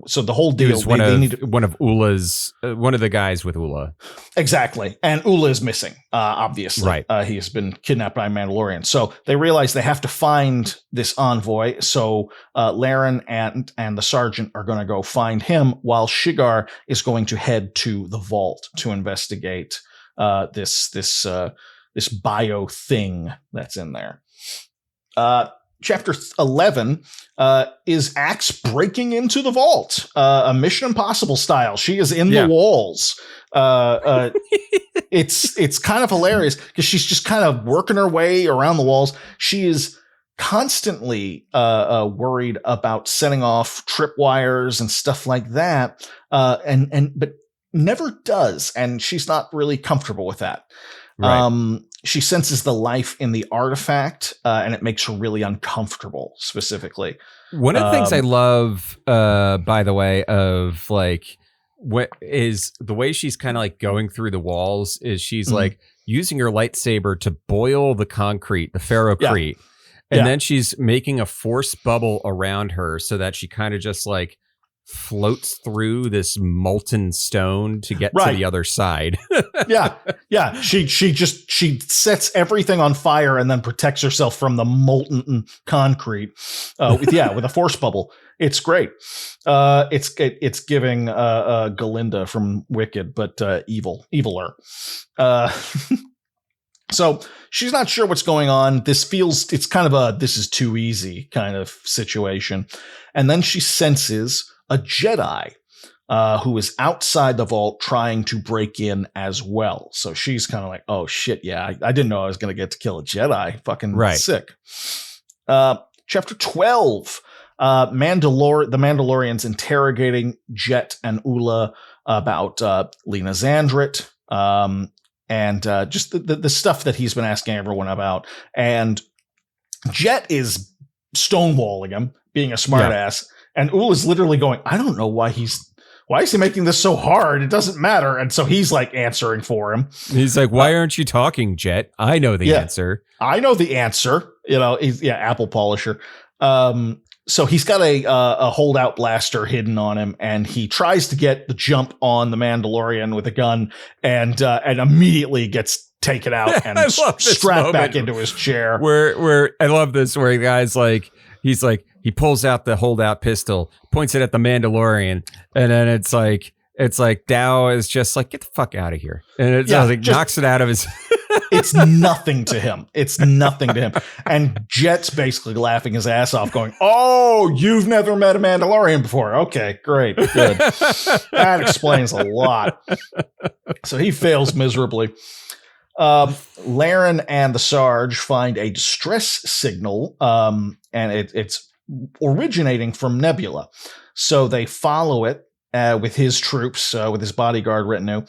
So the whole deal. One of Ula's, one of the guys with Ula. Exactly, and Ula is missing. Obviously, right. He has been kidnapped by Mandalorian. So they realize they have to find this envoy. So Laren and the sergeant are going to go find him, while Shigar is going to head to the vault to investigate this bio thing that's in there. Chapter 11 is Axe breaking into the vault, a Mission Impossible style. She is in the walls. It's kind of hilarious because she's just kind of working her way around the walls. She is constantly worried about setting off tripwires and stuff like that, but never does, and she's not really comfortable with that. Right. She senses the life in the artifact, and it makes her really uncomfortable, specifically. One of the things I love, by the way, of like what is the way she's kind of like going through the walls is she's like using her lightsaber to boil the concrete, the ferrocrete, and then she's making a force bubble around her so that she kind of just like floats through this molten stone to get to the other side. Yeah. She sets everything on fire and then protects herself from the molten concrete with a force bubble. It's great. It's giving Galinda from Wicked, but eviler. So she's not sure what's going on. It's kind of a this is too easy kind of situation. And then she senses a Jedi who is outside the vault trying to break in as well. So she's kind of like, oh, shit, yeah, I didn't know I was going to get to kill a Jedi. Fucking sick. Chapter 12, the Mandalorians interrogating Jet and Ula about Lena Xandrit, and just the stuff that he's been asking everyone about. And Jet is stonewalling him, being a smartass. And Ula's literally going, I don't know why is he making this so hard? It doesn't matter. And so he's like answering for him. He's like, why aren't you talking, Jet? I know the answer. I know the answer. He's apple polisher. So he's got a holdout blaster hidden on him, and he tries to get the jump on the Mandalorian with a gun, and immediately gets taken out and strapped back into his chair. Where I love this, where the guy's like, he pulls out the holdout pistol, points it at the Mandalorian, and then it's like Dow is just like, get the fuck out of here. And it knocks it out of his. It's nothing to him. And Jet's basically laughing his ass off going, oh, you've never met a Mandalorian before. Okay, great. Good. That explains a lot. So he fails miserably. Laren and the Sarge find a distress signal, and it's originating from Nebula. So they follow it with his troops, with his bodyguard retinue,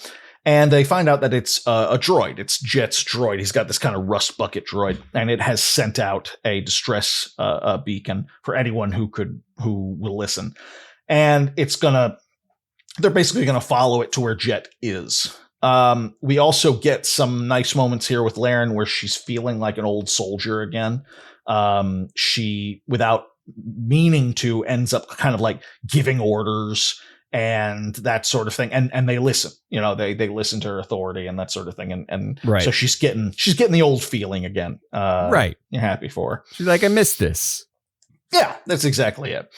and they find out that it's a droid. It's Jet's droid. He's got this kind of rust bucket droid, and it has sent out a distress beacon for anyone who will listen. And they're basically gonna follow it to where Jet is. We also get some nice moments here with Laren where she's feeling like an old soldier again. She, without meaning to, ends up kind of like giving orders and that sort of thing. And they listen, they listen to her authority and that sort of thing. And right. So she's getting the old feeling again. Right. You're happy for her. She's like, I missed this. Yeah, that's exactly it.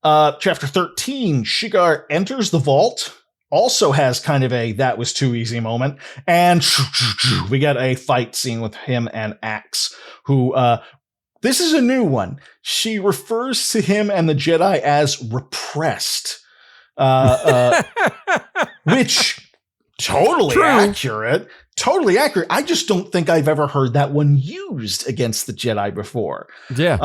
Chapter 13, Shigar enters the vault. Also has kind of a that was too easy moment. And we get a fight scene with him and Axe, who, this is a new one. She refers to him and the Jedi as repressed, which totally accurate. Totally accurate. I just don't think I've ever heard that one used against the Jedi before. Yeah.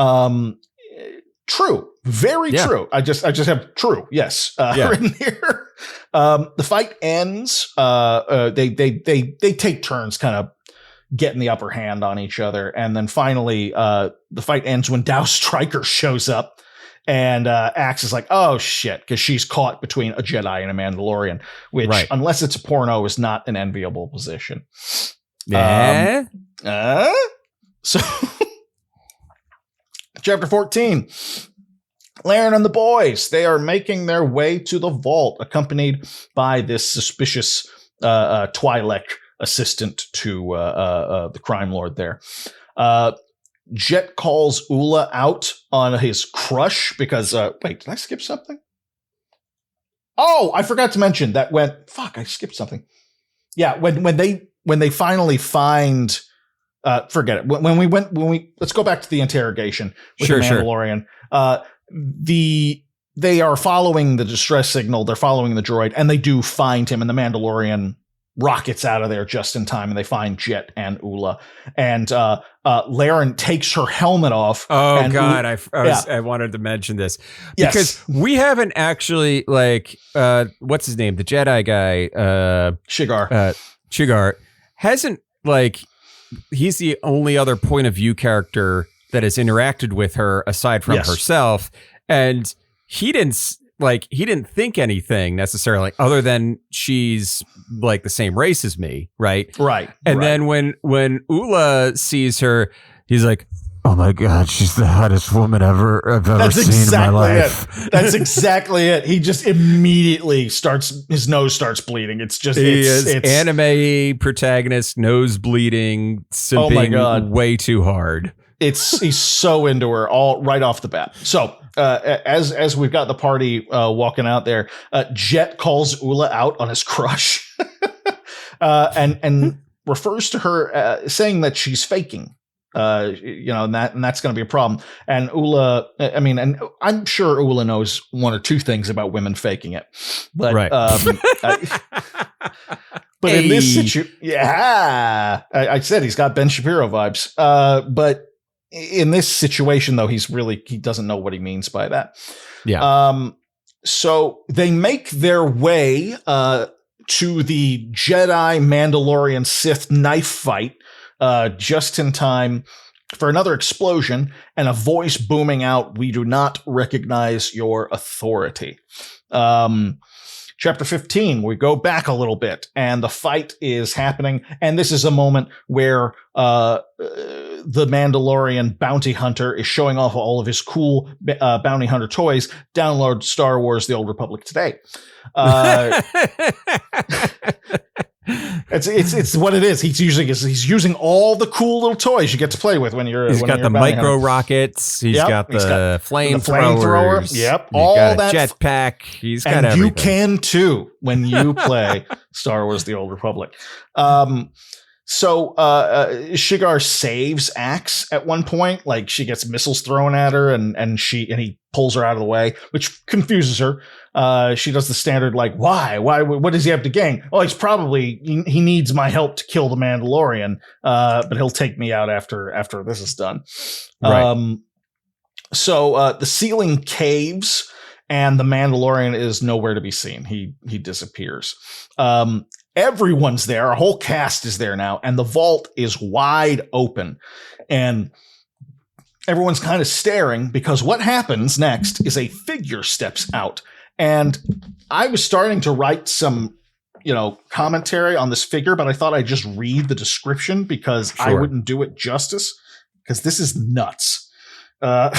True. Very true. I just have true. Yes. Written here. The fight ends. They take turns kind of getting the upper hand on each other. And then finally, the fight ends when Dow Striker shows up and Axe is like, oh shit, because she's caught between a Jedi and a Mandalorian, which, unless it's a porno, is not an enviable position. Yeah. So Chapter 14, Laren and the boys, they are making their way to the vault, accompanied by this suspicious Twi'lek assistant to the crime lord there. Jet calls Ula out on his crush because, wait, did I skip something? Oh, I forgot to mention that I skipped something. Yeah, when they finally find... forget it. When we let's go back to the interrogation with the Mandalorian. They are following the distress signal. They're following the droid, and they do find him. And the Mandalorian rockets out of there just in time, and they find Jet and Ula. And Laren takes her helmet off. Oh God, I wanted to mention this because we haven't actually what's his name, the Jedi guy, Shigar hasn't he's the only other point of view character that has interacted with her aside from herself. And he didn't think anything necessarily other than she's like the same race as me. Right. Right. And then when Ula sees her, he's like, oh my God, she's the hottest woman I've ever seen in my life. That's exactly it. He just immediately his nose starts bleeding. It's just, it's anime protagonist, nose bleeding, simping way too hard. He's so into her all right off the bat. So as we've got the party walking out there, Jet calls Ula out on his crush and refers to her saying that she's faking. And that's going to be a problem. And Ula, and I'm sure Ula knows one or two things about women faking it, but but in this situation, I said he's got Ben Shapiro vibes. But in this situation, though, he doesn't know what he means by that. Yeah. So they make their way to the Jedi Mandalorian Sith knife fight. Just in time for another explosion and a voice booming out, "We do not recognize your authority." Chapter 15, we go back a little bit and the fight is happening. And this is a moment where the Mandalorian bounty hunter is showing off all of his cool bounty hunter toys. Download Star Wars: The Old Republic today. It's what it is. He's using all the cool little toys you get to play with when you're. He's got the micro rockets. He's got the flamethrower. Yep, he's all got that jetpack. He's got everything. You can too when you play Star Wars: The Old Republic. So Shigar saves Axe at one point. Like she gets missiles thrown at her, and he pulls her out of the way, which confuses her. She does the standard why? What does he have to gain? Oh, he's probably he needs my help to kill the Mandalorian. But he'll take me out after this is done. Right. So the ceiling caves, and the Mandalorian is nowhere to be seen. He disappears. Everyone's there. Our whole cast is there now, and the vault is wide open, and everyone's kind of staring because what happens next is a figure steps out. And I was starting to write some, commentary on this figure, but I thought I'd just read the description because I wouldn't do it justice because this is nuts. Let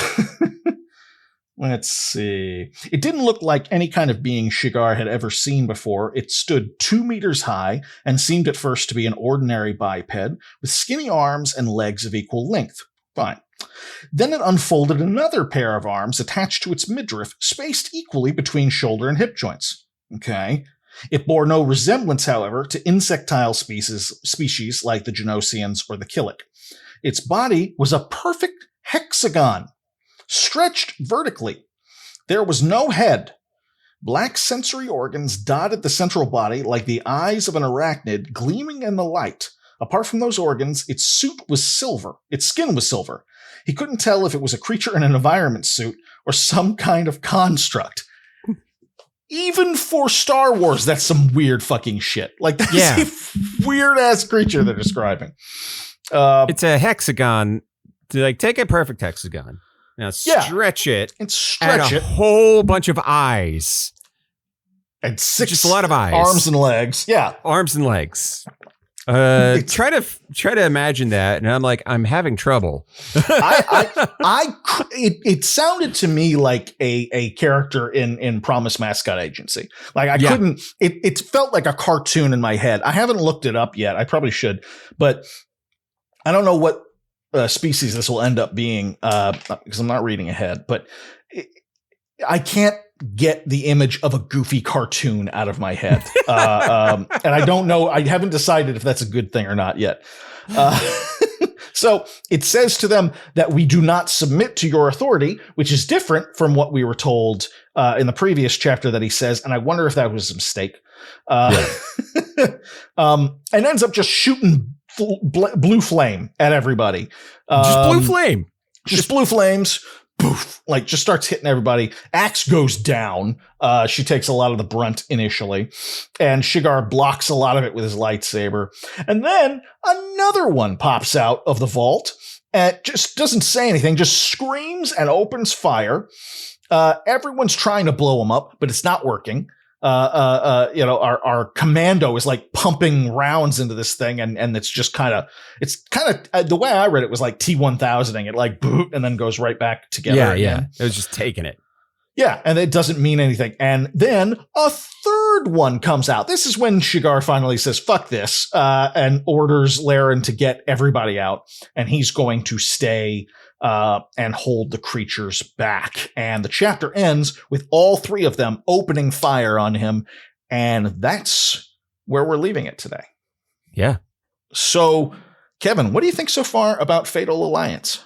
Let's see. It didn't look like any kind of being Shigar had ever seen before. It stood 2 meters high and seemed at first to be an ordinary biped with skinny arms and legs of equal length. Fine. Then it unfolded another pair of arms attached to its midriff, spaced equally between shoulder and hip joints. Okay. It bore no resemblance, however, to insectile species like the Genosians or the Killik. Its body was a perfect hexagon, stretched vertically. There was no head. Black sensory organs dotted the central body like the eyes of an arachnid gleaming in the light. Apart from those organs, its suit was silver. Its skin was silver. He couldn't tell if it was a creature in an environment suit or some kind of construct. Even for Star Wars, that's some weird fucking shit. Like, that's a weird-ass creature they're describing. It's a hexagon. Like, take a perfect hexagon. Now stretch it. And stretch a whole bunch of eyes. And just a lot of eyes. Arms and legs. Yeah. Arms and legs. Try to imagine that, and I'm like, I'm having trouble. It sounded to me like a character in Promise Mascot Agency. Like I couldn't. It felt like a cartoon in my head. I haven't looked it up yet. I probably should, but I don't know what species this will end up being because I'm not reading ahead. But I can't get the image of a goofy cartoon out of my head. And I don't know. I haven't decided if that's a good thing or not yet. So it says to them that we do not submit to your authority, which is different from what we were told in the previous chapter that he says. And I wonder if that was a mistake. And ends up just shooting blue flame at everybody. Just blue flame. Just blue flames. Poof, like just starts hitting everybody. Axe goes down. She takes a lot of the brunt initially, and Shigar blocks a lot of it with his lightsaber. And then another one pops out of the vault and just doesn't say anything, just screams and opens fire. Everyone's trying to blow him up, but it's not working. Our commando is like pumping rounds into this thing, and it's kind of the way I read it was like T-1000ing it, like boot, and then goes right back together. Yeah. It was just taking it. Yeah, and it doesn't mean anything. And then a third one comes out. This is when Shigar finally says, fuck this, and orders Laren to get everybody out, and he's going to stay and hold the creatures back. And the chapter ends with all three of them opening fire on him. And that's where we're leaving it today. Yeah. So, Kevin, what do you think so far about Fatal Alliance?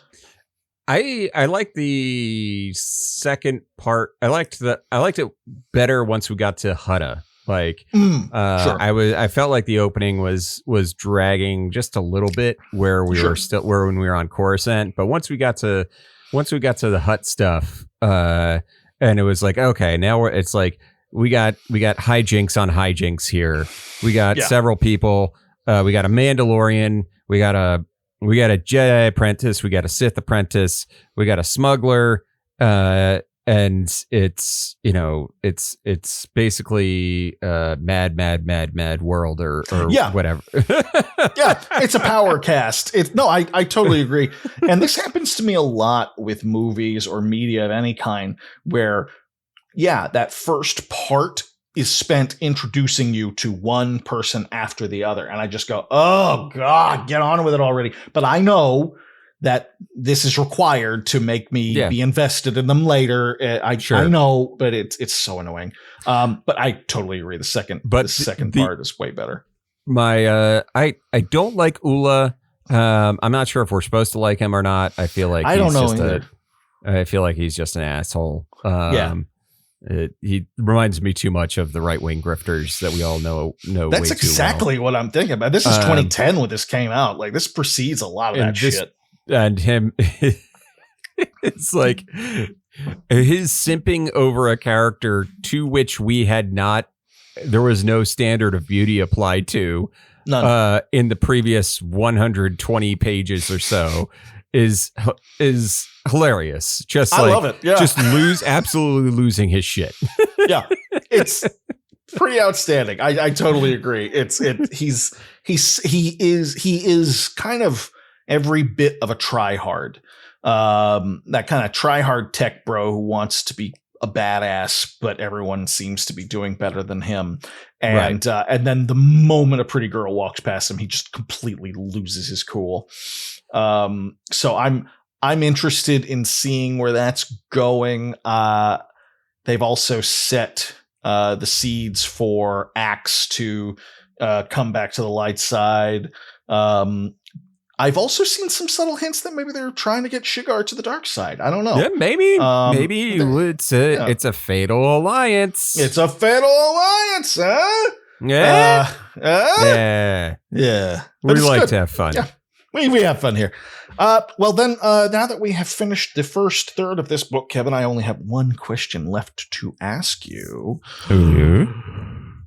I like the second part. I liked it better once we got to Hutta. Like, sure. I felt like the opening was dragging just a little bit when we were on Coruscant, but once we got to the Hutt stuff, and it was like, okay, now it's like we got hijinks on hijinks here. We got several people. We got a Mandalorian. We got a Jedi apprentice. We got a Sith apprentice. We got a smuggler. And it's basically mad world or whatever. Yeah, it's a power cast. I totally agree. And this happens to me a lot with movies or media of any kind where, that first part is spent introducing you to one person after the other. And I just go, oh God, get on with it already. But I know that this is required to make me be invested in them later. I know, but it's so annoying. But I totally agree. The second part is way better. I don't like Ula. I'm not sure if we're supposed to like him or not. I feel like I feel like he's just an asshole. He reminds me too much of the right-wing grifters that we all know. That's exactly what I'm thinking about. This is 2010 when this came out. Like, this precedes a lot of that shit. And him, it's like his simping over a character to which there was no standard of beauty applied to in the previous 120 pages or so is hilarious. I love it. Yeah. Just absolutely losing his shit. Yeah. It's pretty outstanding. I totally agree. He is kind of every bit of a tryhard. that kind of try-hard tech bro who wants to be a badass, but everyone seems to be doing better than him. And then the moment a pretty girl walks past him, he just completely loses his cool. So I'm interested in seeing where that's going. They've also set the seeds for Axe to come back to the light side. I've also seen some subtle hints that maybe they're trying to get Shigar to the dark side. I don't know. Yeah, maybe it's a fatal alliance. It's a fatal alliance, huh? Yeah. Yeah. We like to have fun. Yeah. We have fun here. Well, then, now that we have finished the first third of this book, Kevin, I only have one question left to ask you.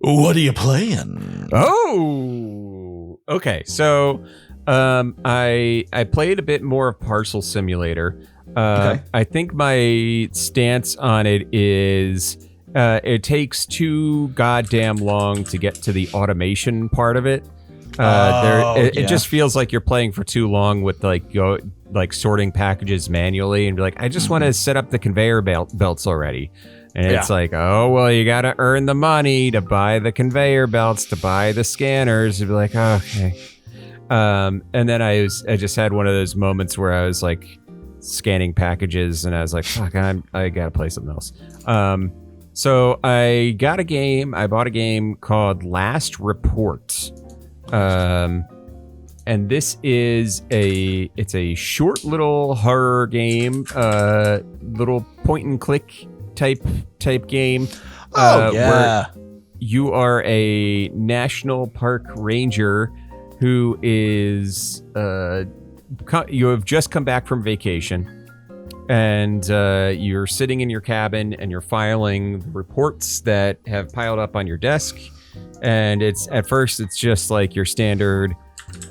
What are you playing? Oh, okay. So, I played a bit more of Parcel Simulator. Okay. I think my stance on it is it takes too goddamn long to get to the automation part of it. It just feels like you're playing for too long with sorting packages manually and be like, I just want to set up the conveyor belts already. And it's like, oh, well, you got to earn the money to buy the conveyor belts, to buy the scanners. You'd be like, oh, okay. And then I just had one of those moments where I was like scanning packages and I was like, fuck, I got to play something else. So I bought a game called Last Report. And this is it's a short little horror game, little point and click type game. Where you are a national park ranger who is, you have just come back from vacation and, you're sitting in your cabin and you're filing reports that have piled up on your desk. And at first it's just like your standard,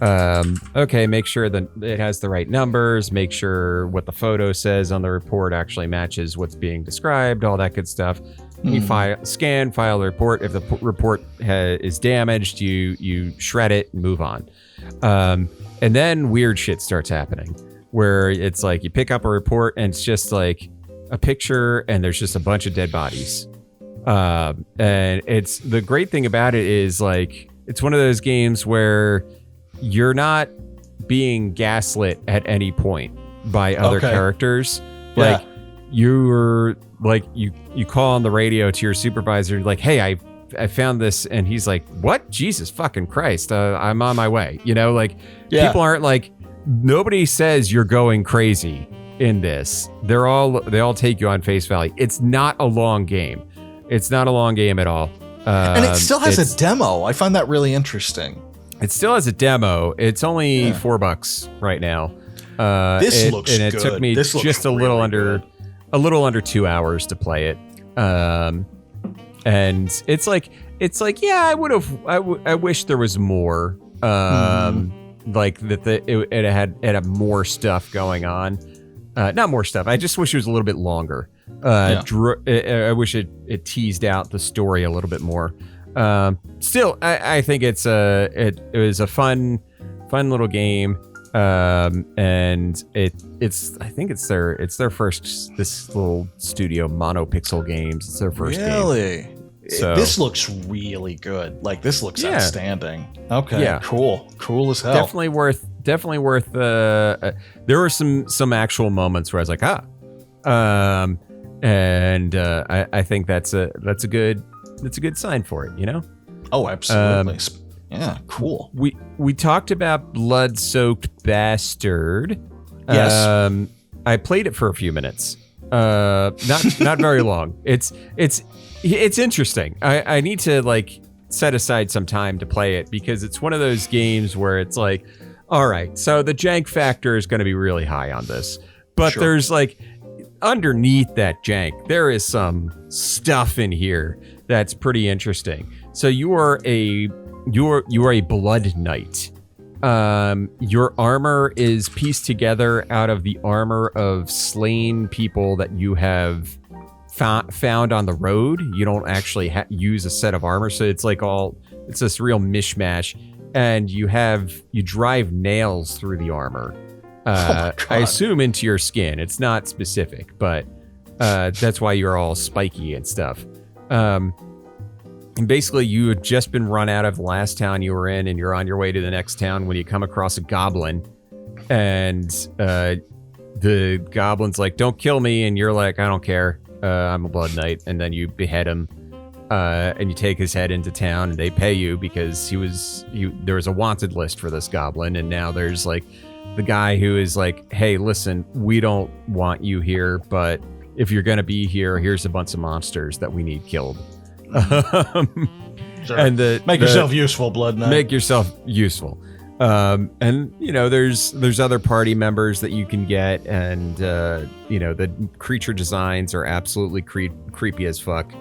okay, make sure that it has the right numbers, make sure what the photo says on the report actually matches what's being described, all that good stuff. You file the report. If the report is damaged, you shred it and move on. And then weird shit starts happening where it's like you pick up a report and it's just like a picture and there's just a bunch of dead bodies. And it's the great thing about it is like it's one of those games where you're not being gaslit at any point by other characters. Like you're like you call on the radio to your supervisor and like, hey, I found this, and he's like, what? Jesus fucking Christ, I'm on my way. You know, like people aren't like, nobody says you're going crazy in this. They all take you on face value. It's not a long game. It's not a long game at all. And it still has a demo. I find that really interesting. It still has a demo. It's only $4 right now. This looks good. And it took me just a little under 2 hours to play it. And it's like, yeah, I wish there was more. Like that it had more stuff going on. Not more stuff. I just wish it was a little bit longer. I wish it teased out the story a little bit more. Still, I think it was a fun little game. And I think it's their first, this little studio Monopixel Games. It's their first game. Really? So, this looks really good. Like this looks outstanding. Okay. Yeah. Cool as hell. Definitely worth. There were some actual moments where I was like, and I think that's a good sign for it. You know? Oh, absolutely. Yeah, cool. We talked about Blood-Soaked Bastard. Yes. I played it for a few minutes. Not very long. It's interesting. I need to like set aside some time to play it because it's one of those games where it's like, all right, so the jank factor is going to be really high on this, but there's like underneath that jank, there is some stuff in here that's pretty interesting. So you are a blood knight. Your armor is pieced together out of the armor of slain people that you have found on the road. You don't actually use a set of armor, so it's like it's this real mishmash. And you drive nails through the armor, I assume into your skin. It's not specific, but that's why you're all spiky and stuff. And basically, you had just been run out of the last town you were in, and you're on your way to the next town when you come across a goblin. And the goblin's like, "Don't kill me," and you're like, "I don't care. I'm a blood knight." And then you behead him, and you take his head into town, and they pay you because there was a wanted list for this goblin, and now there's like the guy who is like, "Hey, listen, we don't want you here, but if you're gonna be here, here's a bunch of monsters that we need killed." Sure. And make yourself useful, blood knight. Make yourself useful. And there's other party members that you can get, and the creature designs are absolutely creepy as fuck.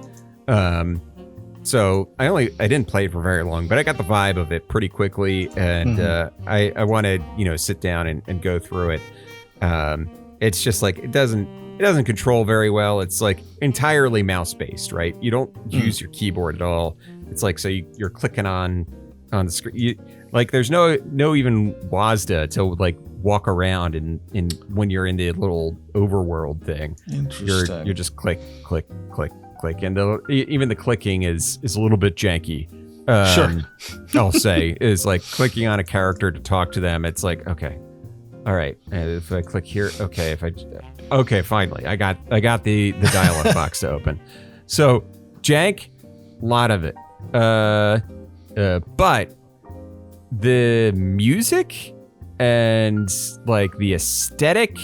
So I didn't play it for very long, but I got the vibe of it pretty quickly, and I want to sit down and go through it. It's just like it doesn't control very well. It's like entirely mouse based, right? You don't use your keyboard at all. It's like so you're clicking on the screen. Like there's no even WASD to like walk around in when you're in the little overworld thing. Interesting. You're just click, and even the clicking is a little bit janky. Sure. I'll say is like clicking on a character to talk to them. It's like okay, all right. And if I click here, okay. Finally, I got the dialog box to open. So jank, lot of it. But the music and like the aesthetic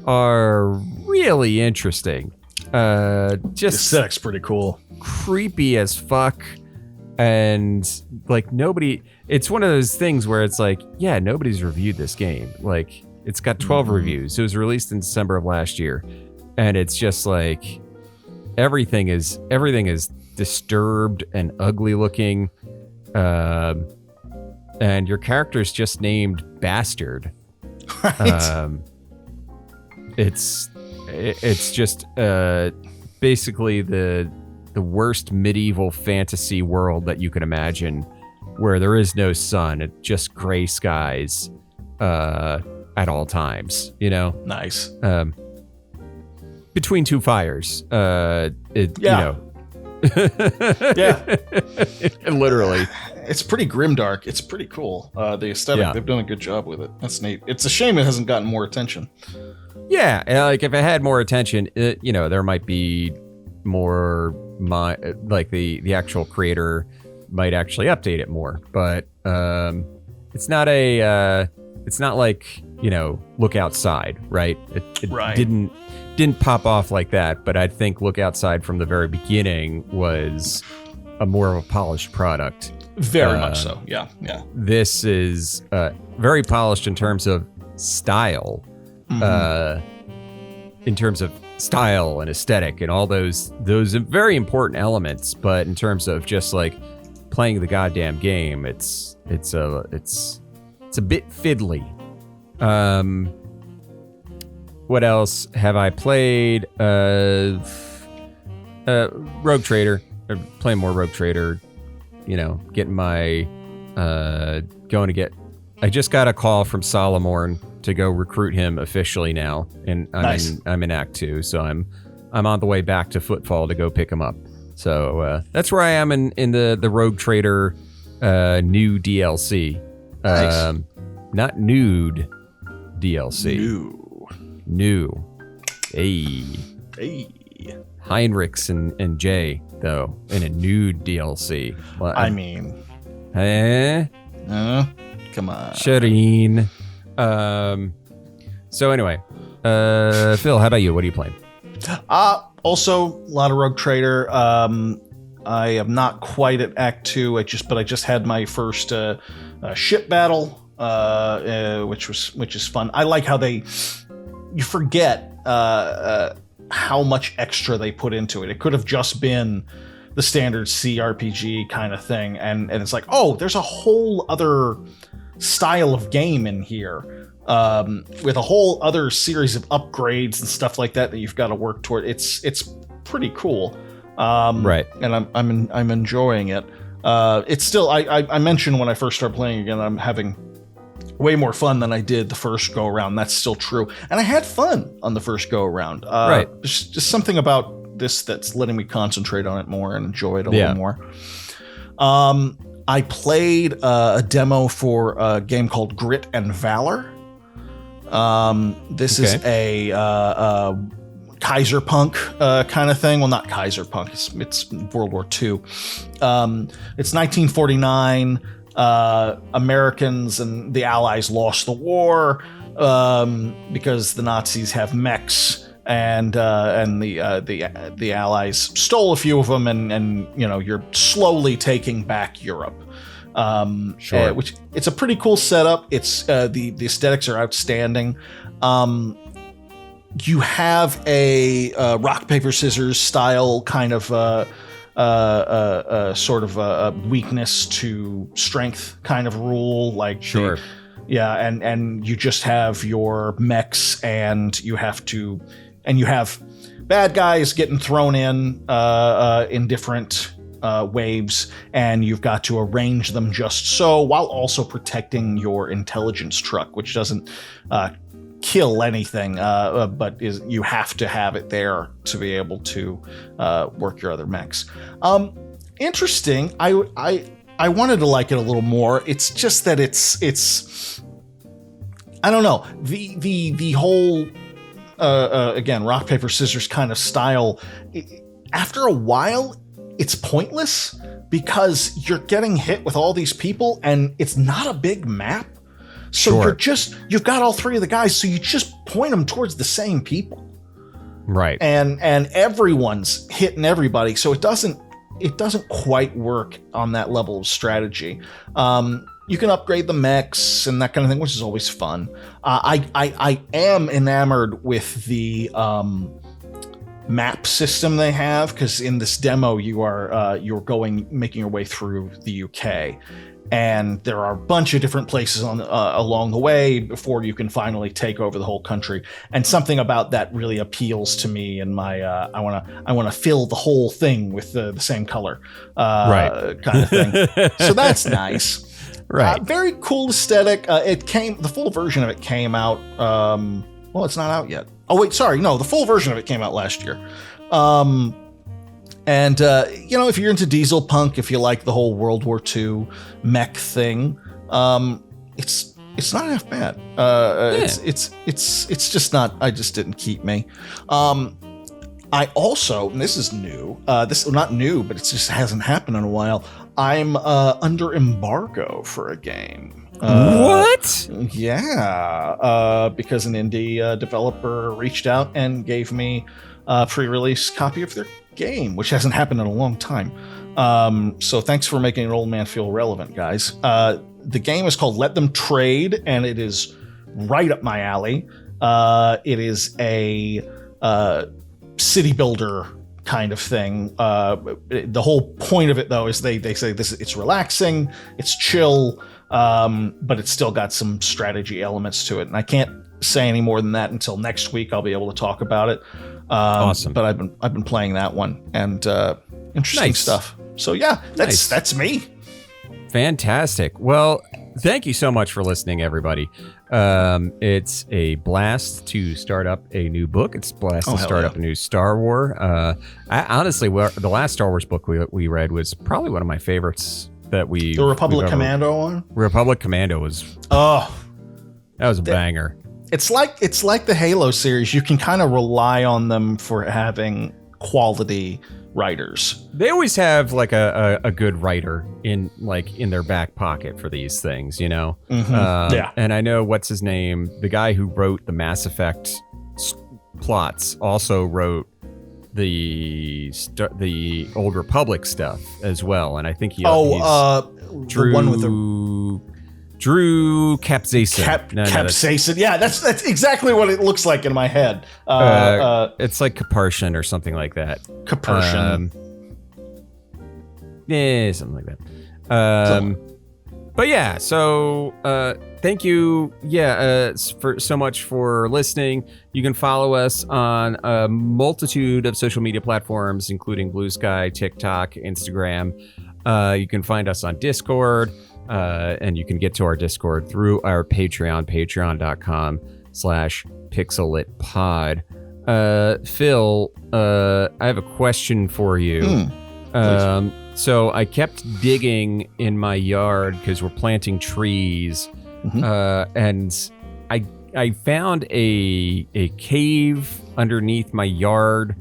are really interesting. Just the aesthetic's pretty cool. Creepy as fuck. And like it's one of those things where it's like, yeah, nobody's reviewed this game. Like it's got 12 reviews. It was released in December of last year. And it's just like everything is disturbed and ugly looking. And your character's just named Bastard. Right. It's just basically the worst medieval fantasy world that you can imagine, where there is no sun, it's just gray skies at all times. Nice. Between two fires. Yeah. Yeah. Literally. It's pretty grimdark. It's pretty cool. The aesthetic, they've done a good job with it. That's neat. It's a shame it hasn't gotten more attention. Yeah, like if it had more attention, there might be more. Like the actual creator might actually update it more, but it's not like Look Outside, right? It right. didn't pop off like that, but I think Look Outside from the very beginning was a more of a polished product. Very much so. Yeah. This is very polished in terms of style, in terms of style and aesthetic and all those very important elements. But in terms of just like playing the goddamn game, it's a bit fiddly. What else have I played? Rogue Trader. I'm playing more Rogue Trader. Getting my I just got a call from Solomorn to go recruit him officially now, and I'm in Act 2, so I'm on the way back to Footfall to go pick him up. So that's where I am in the Rogue Trader new DLC. Nice. Not nude DLC. New. Hey. Heinrichs and Jay, though, in a nude DLC. Well, I mean... come on. Shireen. So anyway, Phil, how about you? What are you playing? Also, a lot of Rogue Trader. I am not quite at Act 2. I just had my first ship battle, which is fun. I like how you forget how much extra they put into it. It could have just been the standard CRPG kind of thing, and it's like, oh, there's a whole other style of game in here, with a whole other series of upgrades and stuff like that you've got to work toward. It's pretty cool, right? And I'm enjoying it. It's still, I mentioned when I first started playing again, I'm having way more fun than I did the first go around. That's still true. And I had fun on the first go around. Right. Just something about this that's letting me concentrate on it more and enjoy it a little more. I played a demo for a game called Grit and Valor. This is a Kaiserpunk kind of thing. Well, not Kaiserpunk. It's World War II. It's 1949. Americans and the Allies lost the war because the Nazis have mechs, and the Allies stole a few of them, and you're slowly taking back Europe. Sure. Which it's a pretty cool setup. It's the aesthetics are outstanding. You have a rock paper scissors style kind of sort of a weakness to strength kind of rule, like sure. And you just have your mechs, and you have bad guys getting thrown in different waves, and you've got to arrange them just so, while also protecting your intelligence truck, which doesn't kill anything, but you have to have it there to be able to work your other mechs. Interesting. I wanted to like it a little more. It's just that it's I don't know, the whole again, rock paper scissors kind of style. After a while, it's pointless because you're getting hit with all these people, and it's not a big map. So you've got all three of the guys, so you just point them towards the same people. Right. And everyone's hitting everybody, so it doesn't quite work on that level of strategy. You can upgrade the mechs and that kind of thing, which is always fun. I am enamored with the map system they have, because in this demo you're making your way through the UK, and there are a bunch of different places along the way before you can finally take over the whole country. And something about that really appeals to me, and my I want to fill the whole thing with the same color, right, kind of thing. So that's nice. Right. Very cool aesthetic. The full version of it came out. Well, it's not out yet. Oh wait, sorry, no, the full version of it came out last year. And if you're into diesel punk, if you like the whole World War II mech thing, it's not half bad. It's just not. I just didn't keep me. I also, and this is new. This is not new, but it just hasn't happened in a while. I'm under embargo for a game. What? Yeah, because an indie developer reached out and gave me a pre-release copy of their game, which hasn't happened in a long time. So thanks for making an old man feel relevant, guys. The game is called Let Them Trade, and it is right up my alley. It is a city builder kind of thing. The whole point of it, though, is they say it's relaxing, it's chill, but it's still got some strategy elements to it. And I can't say any more than that until next week. I'll be able to talk about it. Awesome. But I've been playing that one, and interesting stuff. So yeah, that's me. Fantastic. Well, thank you so much for listening, everybody. It's a blast to start up a new book. It's a blast to start up a new Star Wars. Honestly, the last Star Wars book we read was probably one of my favorites that the Republic Commando one. Republic Commando was that was a banger. It's like the Halo series. You can kind of rely on them for having quality writers. They always have like a good writer in their back pocket for these things, you know. Mm-hmm. Yeah. And I know what's his name, the guy who wrote the Mass Effect plots, also wrote the Old Republic stuff as well. And I think he's Drew, the one with the Drew Capsaicin. Capsaicin. Yeah, that's exactly what it looks like in my head. It's like Capartian or something like that. Capartian. Yeah, something like that. But yeah, so thank you, for so much for listening. You can follow us on a multitude of social media platforms, including Blue Sky, TikTok, Instagram. You can find us on Discord. And you can get to our Discord through our Patreon, patreon.com/pixelitpod. Phil, I have a question for you. So I kept digging in my yard because we're planting trees, and I found a cave underneath my yard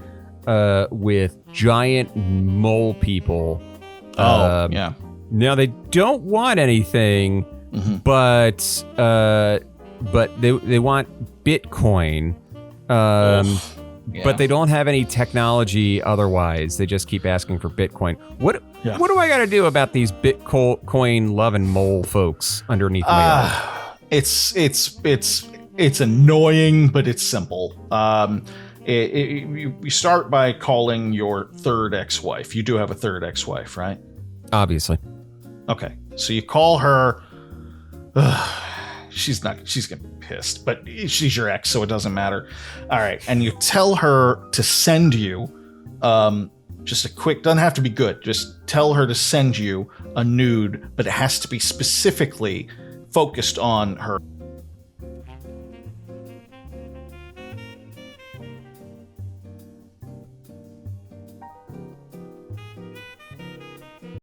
with giant mole people. Yeah. Now they don't want anything, but they want Bitcoin. But they don't have any technology otherwise. They just keep asking for Bitcoin. What do I got to do about these Bitcoin loving mole folks underneath my yard? It's annoying, but it's simple. You start by calling your third ex-wife. You do have a third ex-wife, right? Obviously. Okay, so you call her. She's gonna be pissed, but she's your ex, so it doesn't matter. All right, and you tell her to send you, just a quick. Doesn't have to be good. Just tell her to send you a nude, but it has to be specifically focused on her